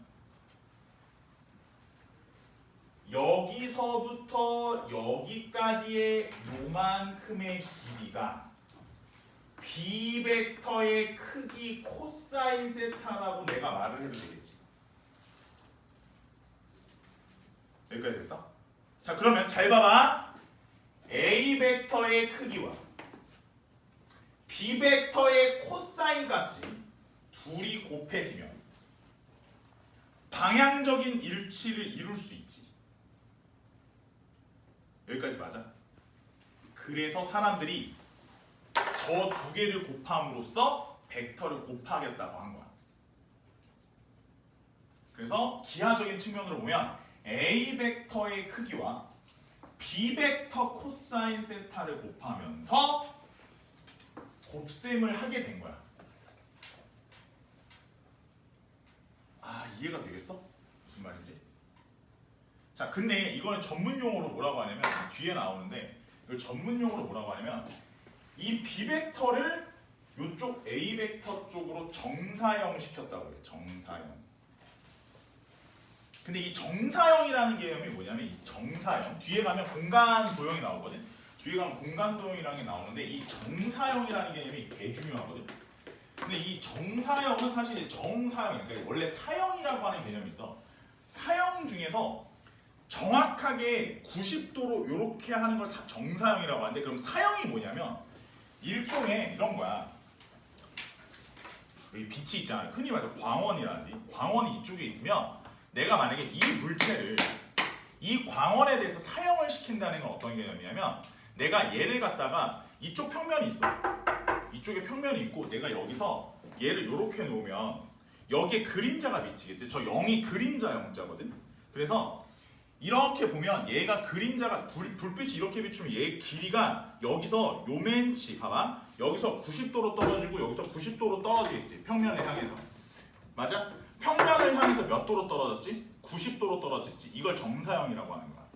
여기서부터 여기까지의 요만큼의 길이가 B 벡터의 크기 코사인 세타라고 내가 말을 해도 되겠지. 여기까지 됐어? 자 그러면 잘 봐봐. A 벡터의 크기와 B 벡터의 코사인 값이 둘이 곱해지면 방향적인 일치를 이룰 수 있지. 여기까지 맞아? 그래서 사람들이 저 두 개를 곱함으로써 벡터를 곱하겠다고 한 거야. 그래서 기하적인 측면으로 보면 A 벡터의 크기와 B 벡터 코사인 세타를 곱하면서 곱셈을 하게 된 거야. 아, 이해가 되겠어? 무슨 말인지? 자, 근데 이거는 전문 용어로 뭐라고 하냐면 뒤에 나오는데, 이걸 전문 용어로 뭐라고 하냐면 이 B 벡터를 이쪽 A 벡터 쪽으로 정사형 시켰다고 해요. 정사형. 근데 이 정사형이라는 개념이 뭐냐면, 이 정사형 뒤에 가면 공간 도형이 나오거든. 뒤에 가면 공간 도형이라는 게 나오는데, 이 정사형이라는 개념이 개 중요하거든. 근데 이 정사형은 사실 정사형, 그러니까 원래 사형이라고 하는 개념이 있어. 사형 중에서 정확하게 90도로 이렇게 하는 걸 정사형이라고 하는데, 그럼 사형이 뭐냐면 일종의 이런 거야. 여기 빛이 있잖아. 흔히 말해서 광원이라지. 광원이 이쪽에 있으면 내가 만약에 이 물체를 이 광원에 대해서 사형을 시킨다는 건 어떤 개념이냐면, 내가 얘를 갖다가 이쪽 평면이 있어. 이쪽에 평면이 있고 내가 여기서 얘를 이렇게 놓으면 여기에 그림자가 비치겠지. 저 0이 그림자 영자거든. 그래서 이렇게 보면 얘가 그림자가 불빛이 이렇게 비추면 얘 길이가 여기서 요맨치 봐봐 여기서 90도로 떨어지고 여기서 90도로 떨어지겠지 평면을 향해서 맞아? 평면을 향해서 몇 도로 떨어졌지? 90도로 떨어졌지 이걸 정사형이라고 하는 거야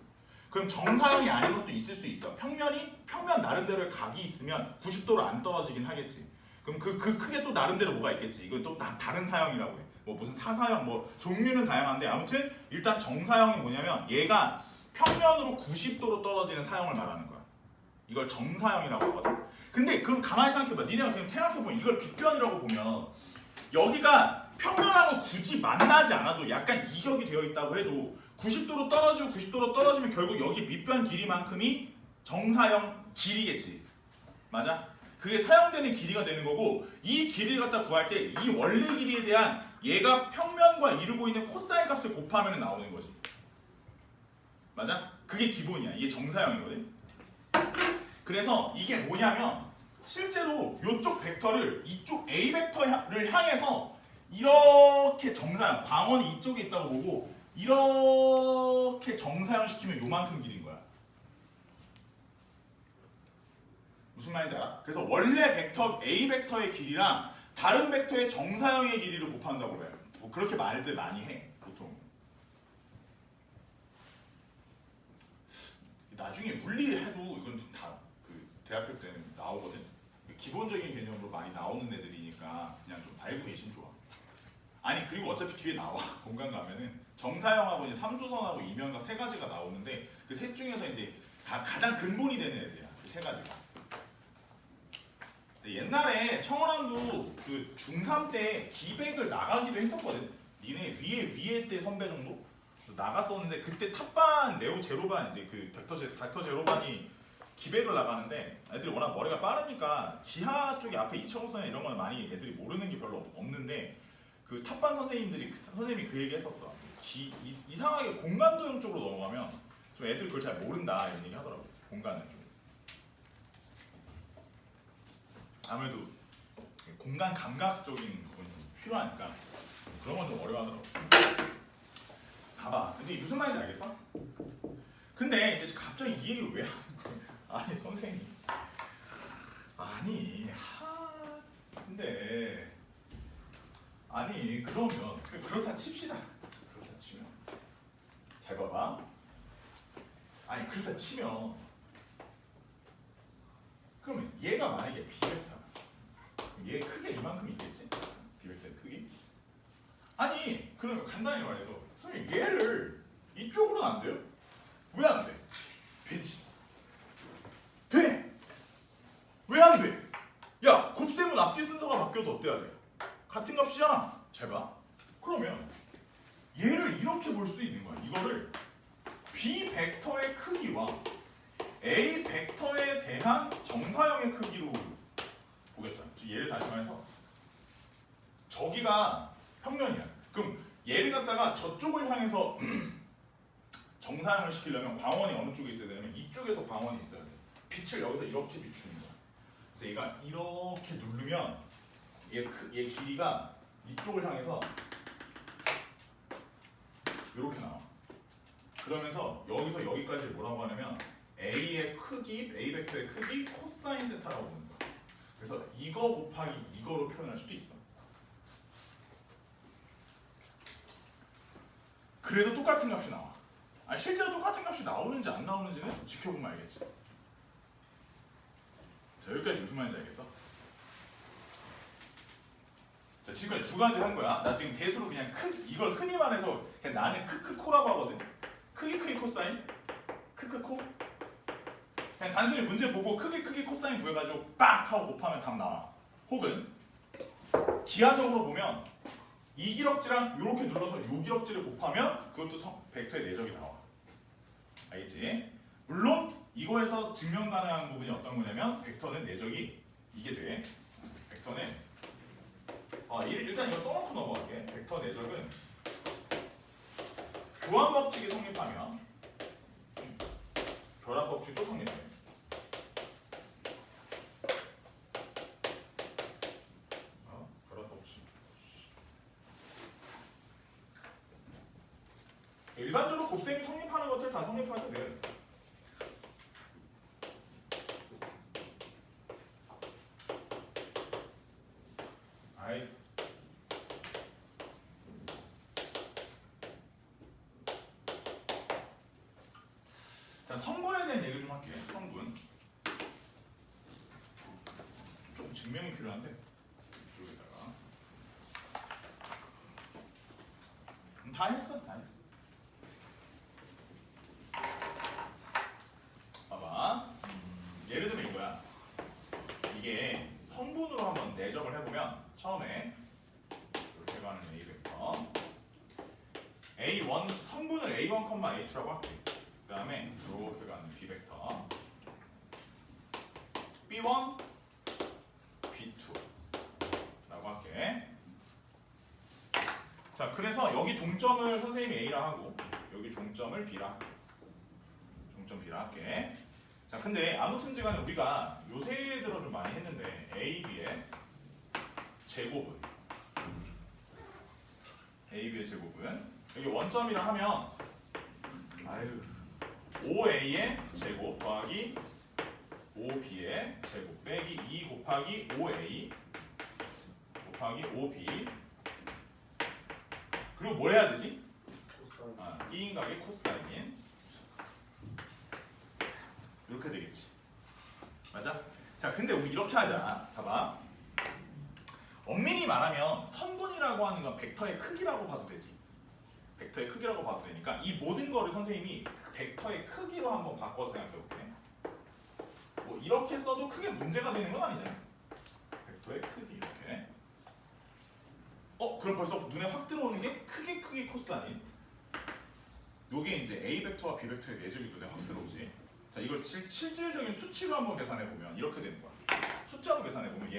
그럼 정사형이 아닌 것도 있을 수 있어 평면 나름대로의 각이 있으면 90도로 안 떨어지긴 하겠지 그럼 그 크게 또 나름대로 뭐가 있겠지 이건 또 다른 사형이라고 해 뭐 무슨 사사형 뭐 종류는 다양한데 아무튼 일단 정사형이 뭐냐면 얘가 평면으로 90도로 떨어지는 사형을 말하는 거야. 이걸 정사형이라고 하거든. 근데 그럼 가만히 생각해봐. 니네가 그냥 생각해보면 이걸 빗변이라고 보면 여기가 평면하고 굳이 만나지 않아도 약간 이격이 되어 있다고 해도 90도로 떨어지고 90도로 떨어지면 결국 여기 밑변 길이만큼이 정사형 길이겠지. 맞아? 그게 사용되는 길이가 되는 거고 이 길이를 갖다 구할 때 이 원래 길이에 대한 얘가 평면과 이루고 있는 코사인 값을 곱하면 나오는 거지. 맞아? 그게 기본이야. 이게 정사형이거든. 그래서 이게 뭐냐면 실제로 이쪽 벡터를 이쪽 A 벡터를 향해서 이렇게 정사형, 광원이 이쪽에 있다고 보고 이렇게 정사형 시키면 요만큼 길인 거야. 무슨 말인지 알아? 그래서 원래 벡터 A 벡터의 길이랑 다른 벡터의 정사형의 길이를 곱한다고 그래요. 뭐 그렇게 말들 많이 해 보통. 나중에 물리를 해도 이건 다 그 대학교 때는 나오거든. 기본적인 개념으로 많이 나오는 애들이니까 그냥 좀 알고 계시면 좋아. 아니 그리고 어차피 뒤에 나와 공간 가면은 정사형하고 이제 삼수선하고 이면각 세 가지가 나오는데 그 셋 중에서 이제 가장 근본이 되는 애들이야. 그 세 가지가. 옛날에 청원함도 그 중3 때 기백을 나가기도 했었거든. 니네 위에 때 선배 정도 나갔었는데 그때 탑반 레오 제로반 이제 그 닥터 제로반이 기백을 나가는데 애들이 워낙 머리가 빠르니까 기하 쪽에 앞에 이차고선이나 이런 거는 많이 애들이 모르는 게 별로 없는데 그 탑반 선생님이 그 얘기 했었어. 이상하게 공간도형 쪽으로 넘어가면 좀 애들이 그걸 잘 모른다 이런 얘기 하더라고. 공간은 좀. 아무래도 공간 감각적인 부분이 좀 필요하니까 그런 건 좀 어려워하더라고. 봐봐. 근데 무슨 말인지 알겠어? 근데 이제 갑자기 이 얘기를 왜 하는 거야? 아니 선생님. 근데 그러면 그렇다 칩시다. 그렇다 치면 잘 봐봐. 아니 그렇다 치면 그러면 얘가 만약에 비벡터야. 얘 크게 이만큼 있겠지? 비벡터의 크기? 아니 그러면 간단히 말해서 선생님 얘를 이쪽으로는 안 돼요? 왜 안 돼? 되지. 돼! 왜 안 돼? 야 곱셈은 앞뒤 순서가 바뀌어도 어때야 돼? 같은 값이잖아. 잘 봐. 그러면 얘를 이렇게 볼 수 있는 거야. 이거를 B 벡터의 크기와 A 벡터에 대한 정사형의 크기로 보겠다. 얘를 다시 말해서 저기가 평면이야. 그럼 얘를 갖다가 저쪽을 향해서 정사형을 시키려면 광원이 어느 쪽에 있어야 되냐면 이쪽에서 광원이 있어야 돼. 빛을 여기서 이렇게 비추는 거야. 그래서 얘가 이렇게 누르면 얘 길이가 이쪽을 향해서 이렇게 나와. 그러면서 여기서 여기까지 뭐라고 하냐면 A의 크기, A 벡터의 크기 코사인 세타라고 부르는 거야. 그래서 이거 곱하기 이거로 표현할 수도 있어. 그래도 똑같은 값이 나와. 실제로 똑같은 값이 나오는지 안 나오는지는 지켜보면 알겠지. 자 여기까지 무슨 말인지 알겠어? 자 지금까지 두 가지 한 거야. 나 지금 대수로 그냥 이걸 흔히 말해서 그냥 나는 크크코라고 하거든. 크기 코사인 크크코. 그냥 단순히 문제 보고 크기 코사인 구해가지고 빡 하고 곱하면 답 나와. 혹은 기하적으로 보면 이 기럭지랑 이렇게 눌러서 이 기럭지를 곱하면 그것도 벡터의 내적이 나와. 알겠지? 물론 이거에서 증명 가능한 부분이 어떤 거냐면 벡터는 내적이 이게 돼. 벡터는 일단 이거 써놓고 넘어갈게. 벡터 내적은 교환 법칙이 성립하면 결합 법칙도 성립해. 결합 법칙. 일반적으로 곱셈이 성립하는 것들 다 성립하게 되어 있어. 아이. 자, 성분에 대한 얘기 좀 할게요. 성분. 좀 증명이 필요한데 이쪽에다가 다 했어. 봐봐. 예를 들면 이거야. 이게 성분으로 한번 내적을 해보면 처음에 이렇게 가는 A 벡터 A1 성분을 A1, A2라고 할게. 그 다음에 이렇게 가는 B 벡터 B1, B2라고 할게. 자, 그래서 여기 종점을 선생님이 A라 하고 여기 종점을 B라 할게. 자, 근데 아무튼지간에 우리가 요새 들어 좀 많이 했는데 A, B의 제곱은 여기 원점이라 하면 5A의 제곱 더하기 5B의 제곱 빼기 2 곱하기 5A 곱하기 5B 그리고 뭘 해야 되지? B인각의 코사인 이렇게 되겠지. 맞아? 자, 근데 우리 이렇게 하자. 봐봐. 엄밀히 말하면 성분이라고 하는 건 벡터의 크기라고 봐도 되지. 벡터의 크기라고 봐도 되니까 이 모든 거를 선생님이 벡터의 크기로 한번 바꿔서 생각해볼게. 뭐 이렇게 써도 크게 문제가 되는 건 아니잖아. 벡터의 크기 이렇게. 그럼 벌써 눈에 확 들어오는 게 크기 코사인. 요게 이제 A 벡터와 B 벡터의 내적이 눈에 확 들어오지. 자, 이걸 실질적인 수치로 한번 계산해 보면 이렇게 되는 거야. 숫자로 계산해 보면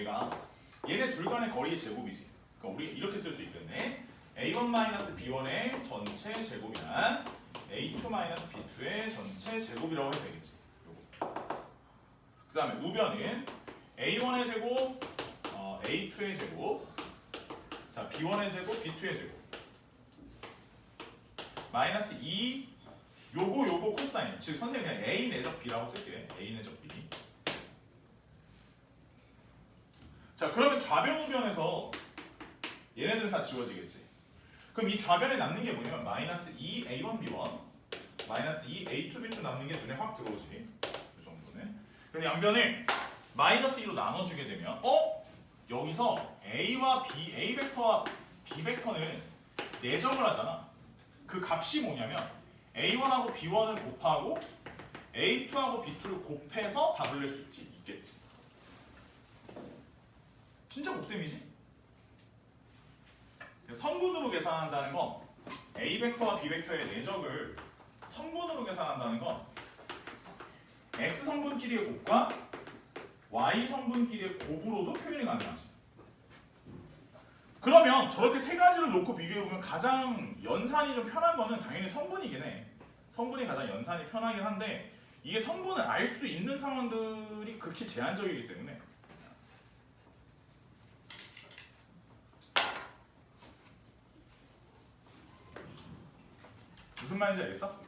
얘네 둘 간의 거리의 제곱이지. 그러니까 우리 이렇게 쓸 수 있겠네. A1-B1의 전체 제곱이란 A2-B2의 전체 제곱이라고 해도 되겠지. 요거. 그 다음에 우변은 A1의 제곱, A2의 제곱, 자 B1의 제곱, B2의 제곱, 마이너스 2 요거 코사인. 즉 선생님이 그냥 A 내적 B라고 쓸게. A 내적 B. 자, 그러면 좌변 우변에서 얘네들은 다 지워지겠지. 그럼 이 좌변에 남는 게 뭐냐면 마이너스 2 A1 B1 마이너스 2 A2 B2 남는 게 눈에 확 들어오지. 이 정도는. 그래서 양변을 마이너스 2로 나눠주게 되면 여기서 A와 B, A 벡터와 B 벡터는 내점을 하잖아. 그 값이 뭐냐면 A1하고 B1을 곱하고 A2하고 B2를 곱해서 답을 낼 수 있겠지. 진짜 곱셈이지? 성분으로 계산한다는 건 A 벡터와 B 벡터의 내적을 성분으로 계산한다는 건 X 성분끼리의 곱과 Y 성분끼리의 곱으로도 표현이 가능하지. 그러면 저렇게 세 가지를 놓고 비교해보면 가장 연산이 좀 편한 거는 당연히 성분이긴 해. 성분이 가장 연산이 편하긴 한데 이게 성분을 알 수 있는 상황들이 그렇게 제한적이기 때문에 무슨 말인지 알겠어?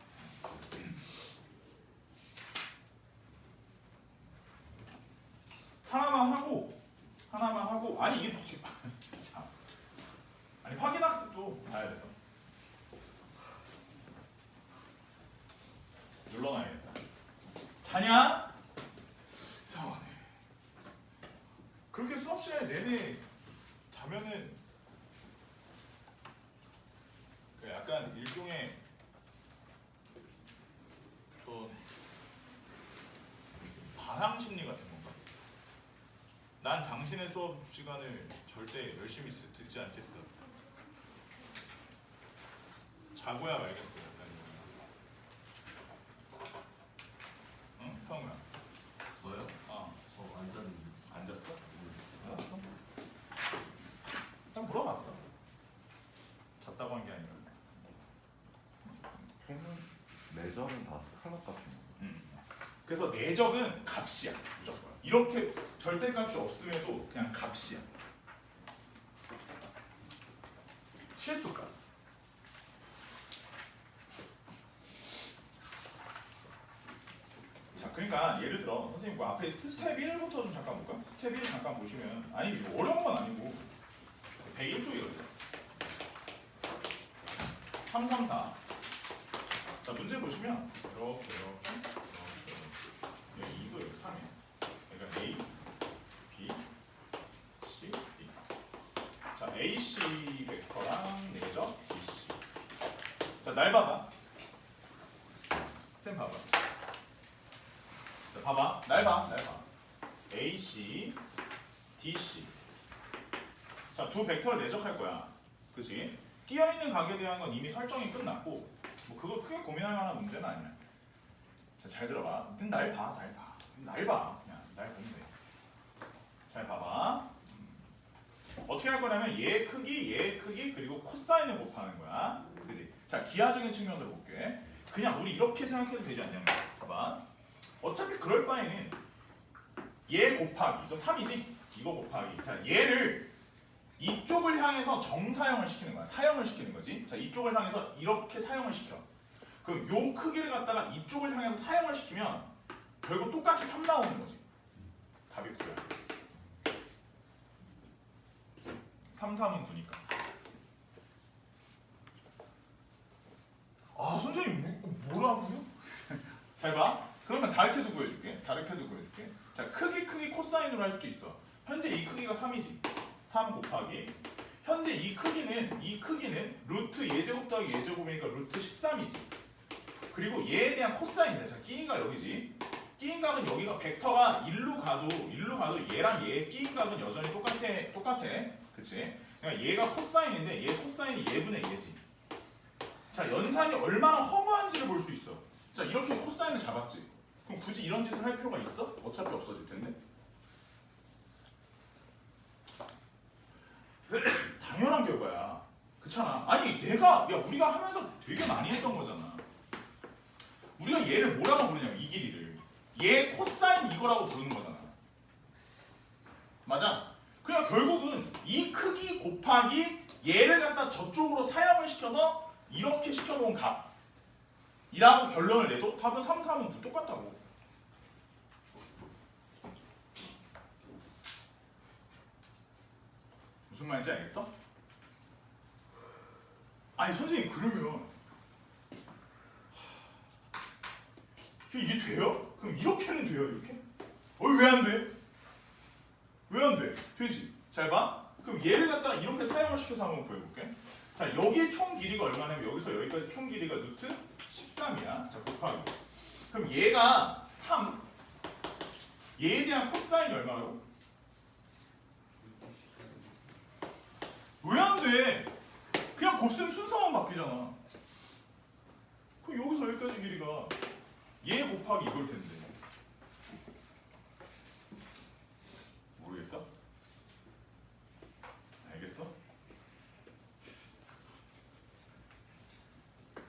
하나만 하고 아니 이게 참 아니 확인학습도 봐야 돼서 눌러놔야겠다. 자냐? 이상하네. 그렇게 수업 시간에 내내 자면은 약간 일종의 또 반항 심리 같은 건가? 난 당신의 수업 시간을 절대 열심히 듣지 않겠어. 자고야 말겠어. 약간. 응? 형우야. 저요? 저 안 잤는데. 앉았어? 알았어. 일단 물어봤어. 잤다고 한 게 아니라. 내절은 다 스칼라 값이네. 그래서 내적은 값이야 무조건. 이렇게 절대값이 없음에도 그냥 값이야. 실수값. 그러니까 예를 들어 선생님 그 앞에 스텝 1부터 좀 잠깐 볼까? 스텝 1 잠깐 보시면 아니 이거 어려운 건 아니고 101쪽이거든요. 334. 자 문제 보시면 이렇게 여기 2고 여기 3이에요. 그러니까 A, B, C, D. 자 A, C 벡터랑 내적 B, C. 자 날 봐봐. 쌤 봐봐. 자 봐봐. 날 봐. A, C, D, C. 자 두 벡터를 내적할 거야. 그치? 끼어있는 각에 대한 건 이미 설정이 끝났고 뭐 그거 크게 고민할 만한 문제는 아니야. 자 잘 들어봐. 날 봐. 그냥 날 보면 돼. 잘 봐봐. 어떻게 할 거냐면 얘의 크기 그리고 코사인을 곱하는 거야. 그지? 자 기하적인 측면으로 볼게. 그냥 우리 이렇게 생각해도 되지 않냐면 봐봐. 어차피 그럴 바에는 얘 곱하기 이거 3이지? 이거 곱하기 자 얘를 이쪽을 향해서 정사형을 시키는 거야. 사형을 시키는 거지. 자 이쪽을 향해서 이렇게 사형을 시켜. 그럼 요 크기를 갖다가 이쪽을 향해서 사형을 시키면 결국 똑같이 3 나오는 거지. 답이 9야. 3, 3은 9니까. 아 선생님 뭐라고요? 잘 봐. 그러면 다르게도 구해줄게. 자 크기 코사인으로 할 수도 있어. 현재 이 크기가 3이지. 3 곱하기 현재 이 크기는 루트 예제곱 더하기 예제곱이니까 루트 13이지. 그리고 얘에 대한 코사인이다. 자 끼인 각 여기지. 끼인 각은 여기가 벡터가 일로 가도 얘랑 얘의 끼인 각은 여전히 똑같아. 그치? 그러니까 얘가 코사인인데 얘 코사인이 얘분의 얘지. 자 연산이 얼마나 허무한지를 볼 수 있어. 자 이렇게 코사인을 잡았지. 그럼 굳이 이런 짓을 할 필요가 있어? 어차피 없어질 텐데. 당연한 결과야. 그렇잖아. 아니 우리가 하면서 되게 많이 했던 거잖아. 우리가 얘를 뭐라고 부르냐면 이 길이를 얘 코사인 이거라고 부르는 거잖아. 맞아? 그러니까 결국은 이 크기 곱하기 얘를 갖다 저쪽으로 사형을 시켜서 이렇게 시켜놓은 값이라고 결론을 내도 답은 3, 3은 9 똑같다고. 무슨 말인지 알겠어? 아니 선생님 그러면 이게 돼요? 그럼 이렇게는 돼요 이렇게? 왜 안 돼? 왜 안 돼? 되지. 잘 봐. 그럼 얘를 갖다가 이렇게 사용을 시켜서 한번 구해볼게. 자 여기의 총 길이가 얼마냐면 여기서 여기까지 총 길이가 루트 13이야. 자 곱하기. 그럼 얘가 3. 얘에 대한 코사인이 얼마라고? 왜 안 돼? 그냥 곱셈 순서만 바뀌잖아. 그럼 여기서 여기까지 길이가 얘 곱하기 이걸 텐데. 모르겠어? 알겠어?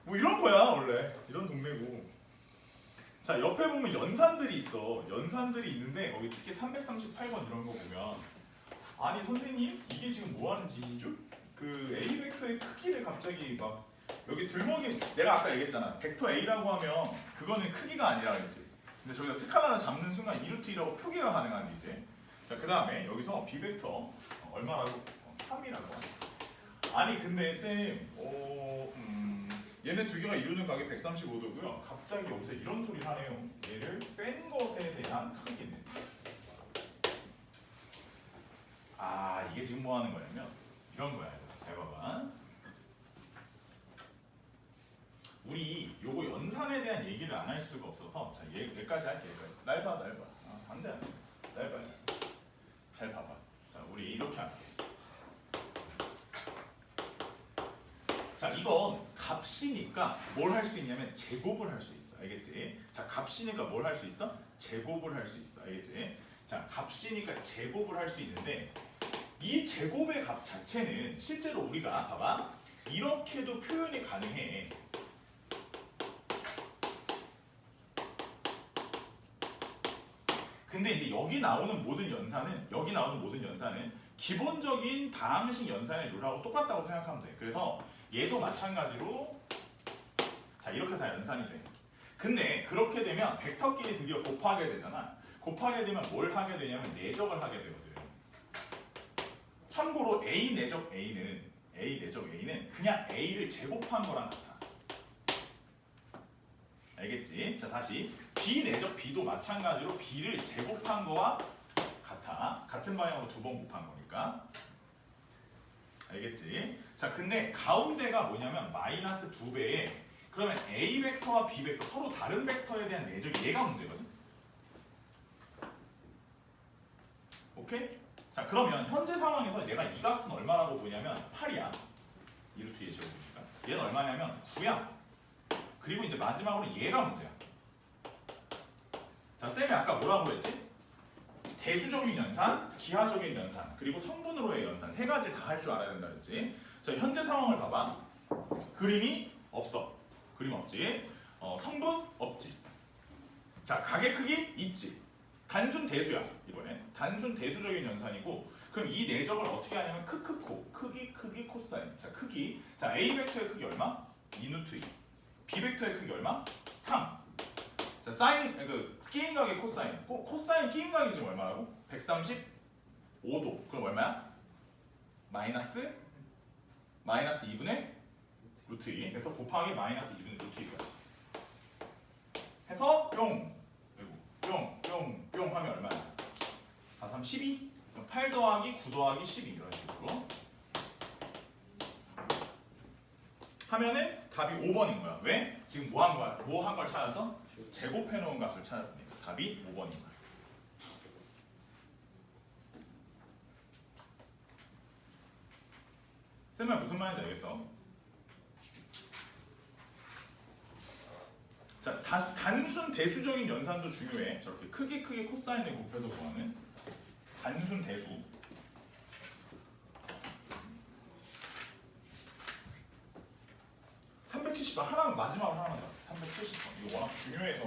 뭐 이런 거야 원래. 이런 동네고. 자 옆에 보면 연산들이 있어. 연산들이 있는데 거기 특히 338번 이런 거 보면 아니 선생님 이게 지금 뭐 하는 짓이죠? 그 A 벡터의 크기를 갑자기 막 여기 들먹이 내가 아까 얘기했잖아. 벡터 A라고 하면 그거는 크기가 아니라 그랬지. 근데 저기다 스칼라를 잡는 순간 2루트 2라고 표기가 가능하지 이제. 자 그 다음에 여기서 B 벡터 얼마라고? 3이라고 하지. 아니 근데 쌤 얘네 두 개가 이루는 각이 135도고요. 갑자기 여기서 이런 소리를 하네요. 얘를 뺀 것에 대한 크기는 이게 지금 뭐 하는 거냐면 이런 거야. 잘 봐봐. 우리 요거 연산에 대한 얘기를 안 할 수가 없어서 자 여기까지 할게. 여기까지. 날 봐. 안 돼. 날 봐. 잘 봐봐. 자 우리 이렇게 할게. 자 이건 값이니까 뭘 할 수 있냐면 제곱을 할 수 있어. 알겠지? 자 값이니까 뭘 할 수 있어? 제곱을 할 수 있어. 알겠지? 자 값이니까 제곱을 할 수 있는데 이 제곱의 값 자체는 실제로 우리가 봐봐 이렇게도 표현이 가능해. 근데 이제 여기 나오는 모든 연산은 기본적인 다항식 연산의 룰하고 똑같다고 생각하면 돼. 그래서 얘도 마찬가지로 자 이렇게 다 연산이 돼. 근데 그렇게 되면 벡터끼리 드디어 곱하게 되잖아. 곱하게 되면 뭘 하게 되냐면 내적을 하게 되거든. 참고로 A 내적 A는 그냥 A를 제곱한 거랑 같아. 알겠지? 자, 다시 B 내적 B도 마찬가지로 B를 제곱한 거와 같아. 같은 방향으로 두 번 곱한 거니까. 알겠지? 자, 근데 가운데가 뭐냐면 마이너스 2배에 그러면 A 벡터와 B 벡터 서로 다른 벡터에 대한 내적이 얘가 문제거든. 오케이? 자, 그러면 현재 상황에서 내가 이 값은 얼마라고 보냐면 8이야. 2루트 2의 제곱이니까. 얘는 얼마냐면 9야. 그리고 이제 마지막으로 얘가 문제야. 자, 쌤이 아까 뭐라고 했지? 대수적인 연산, 기하적인 연산, 그리고 성분으로의 연산 세 가지 다 할 줄 알아야 된다 그랬지. 자, 현재 상황을 봐봐. 그림이 없어. 그림 없지. 성분 없지. 자, 가계 크기 있지. 단순 대수야. 이번엔 단순 대수적인 연산이고, 그럼 이 내적을 어떻게 하냐면 크크코, 크기 코사인. 자, 크기. 자, A 벡터의 크기 얼마? 2루트 2. B 벡터의 크기 얼마? 3. 자, 사인 끼인 각의 코사인. 코사인 끼인 각이 지금 얼마라고? 135도. 그럼 얼마야? 마이너스 2분의 루트 2. 그래서 곱하기 마이너스 2분의 루트 2까지. 해서 뿅 하면 얼마야? 4, 3, 12. 그럼 8 더하기 9 더하기 12 이런 식으로 하면은 답이 5번인 거야. 왜? 지금 뭐 한 거야? 뭐 한 걸 찾았어? 제곱해 놓은 값을 찾았으니까 답이 5번인 거야. 쌤 말 무슨 말인지 알겠어? 자, 단순 대수적인 연산도 중요해. 저렇게 크기 코사인을 곱해서 구하는 단순 대수. 370번 하나 마지막으로 하나만 더. 370번 이거 워낙 중요해서.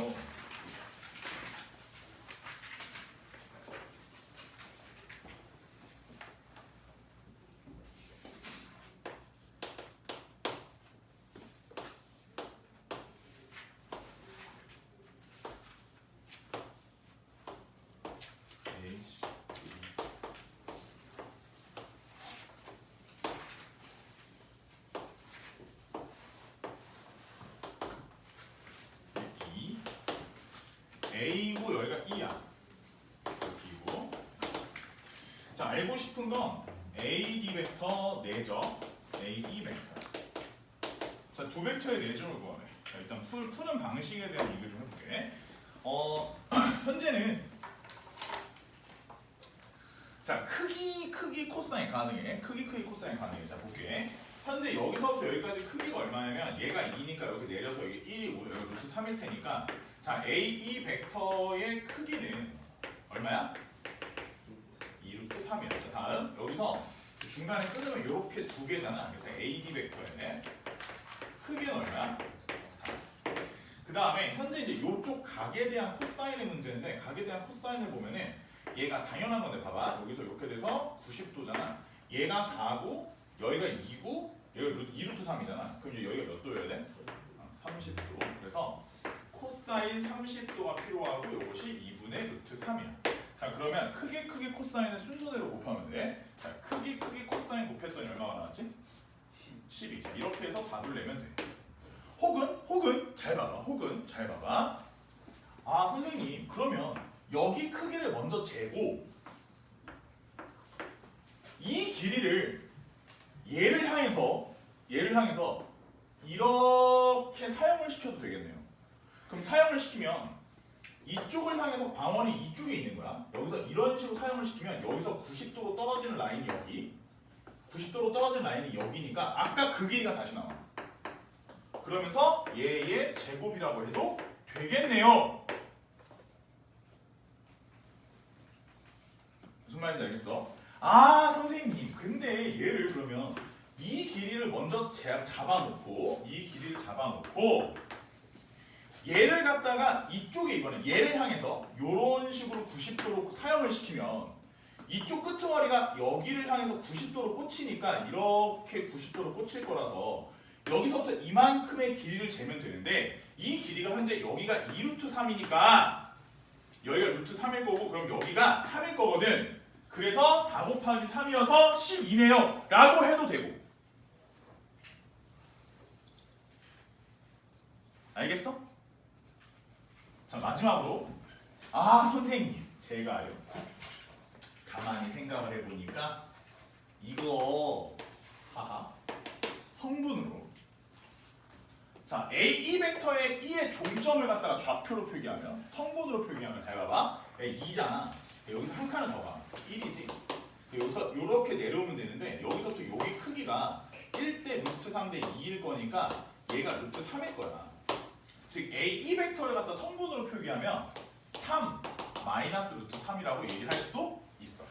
A고 여기가 E야. B고. 자, 알고 싶은 건 AD 벡터 내적, AE 벡터. 자, 두 벡터의 내적을 구하래. 자, 일단 푸는 방식에 대한 얘기를 좀 해볼게. 현재는 자, 크기 코사인 가능해. 크기 코사인 가능해. 자, 볼게. 현재 여기서부터 여기까지 크기가 얼마냐면 얘가 2니까 여기 내려서 여기 1이고 여기 루트 3일 테니까, 자, AE 벡터의 크기는 얼마야? 2루트 3이야. 자, 다음 여기서 중간에 끊으면 이렇게 두 개잖아. 그래서 AD 벡터의 크기는 얼마야? 4. 그 다음에 현재 이제 이쪽 각에 대한 코사인의 문제인데, 각에 대한 코사인을 보면은 얘가 당연한 건데 봐봐. 여기서 이렇게 돼서 90도잖아. 얘가 4고 여기가 2고 여기가 2루트 3이잖아. 그럼 이제 여기가 몇 도여야 돼? 30도. 그래서 코사인 30도가 필요하고 이것이 2분의 루트 3이야. 자, 그러면 크기 코사인을 순서대로 곱하면 돼. 자, 크기 코사인 곱했더니 얼마가 나왔지? 12. 자, 이렇게 해서 답을 내면 돼. 혹은 잘 봐봐. 아, 선생님, 그러면 여기 크기를 먼저 재고 이 길이를 얘를 향해서 이렇게 사용을 시켜도 되겠네요. 그럼 사용을 시키면 이쪽을 향해서 광원이 이쪽에 있는 거야. 여기서 이런 식으로 사용을 시키면 여기서 90도로 떨어지는 라인이 여기, 90도로 떨어지는 라인이 여기니까 아까 그 길이가 다시 나와. 그러면서 얘의 제곱이라고 해도 되겠네요. 무슨 말인지 알겠어? 아, 선생님, 근데 얘를 그러면 이 길이를 먼저 잡아놓고 얘를 갖다가 이쪽에 이번에 얘를 향해서 이런 식으로 90도로 사용을 시키면 이쪽 끄트머리가 여기를 향해서 90도로 꽂히니까 이렇게 90도로 꽂힐 거라서 여기서부터 이만큼의 길이를 재면 되는데 이 길이가 현재 여기가 2루트 3이니까 여기가 루트 3일 거고 그럼 여기가 3일 거거든. 그래서 4 곱하기 3이어서 12네요 라고 해도 되고. 알겠어? 자 마지막으로 선생님 제가요 가만히 생각을 해보니까 이거 성분으로 자 A2 벡터의 E의 종점을 갖다가 좌표로 표기하면 성분으로 표기하면 잘 봐봐 2잖아 여기서 한 칸을 더 가 1이지 여기서 이렇게 내려오면 되는데 여기서부터 여기 크기가 1대 루트 3대 2일 거니까 얘가 루트 3일 거야 즉 A2 벡터를 갖다 성분으로 표기하면 3 마이너스 루트 3이라고 얘기를 할 수도 있어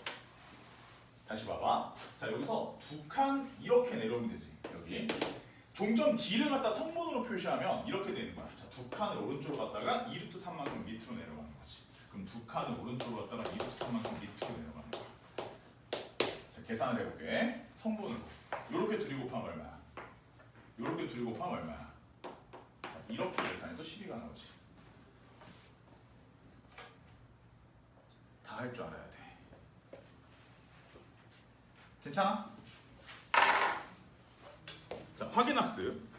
다시 봐봐 자 여기서 두 칸 이렇게 내려오면 되지 여기 종점 D를 갖다 성분으로 표시하면 이렇게 되는 거야. 자, 두 칸을 오른쪽으로 갔다가 2루트 3만큼 밑으로 내려가는 거지. 그럼 두 칸을 오른쪽으로 갔다가 2루트 3만큼 밑으로 내려가는 거야. 자, 계산을 해볼게. 성분으로. 요렇게 둘이 곱하면 얼마야? 요렇게 둘이 곱하면 얼마야? 자, 이렇게 계산해도 12가 나오지. 다 할 줄 알아야 돼. 괜찮아? 자, 확인학습.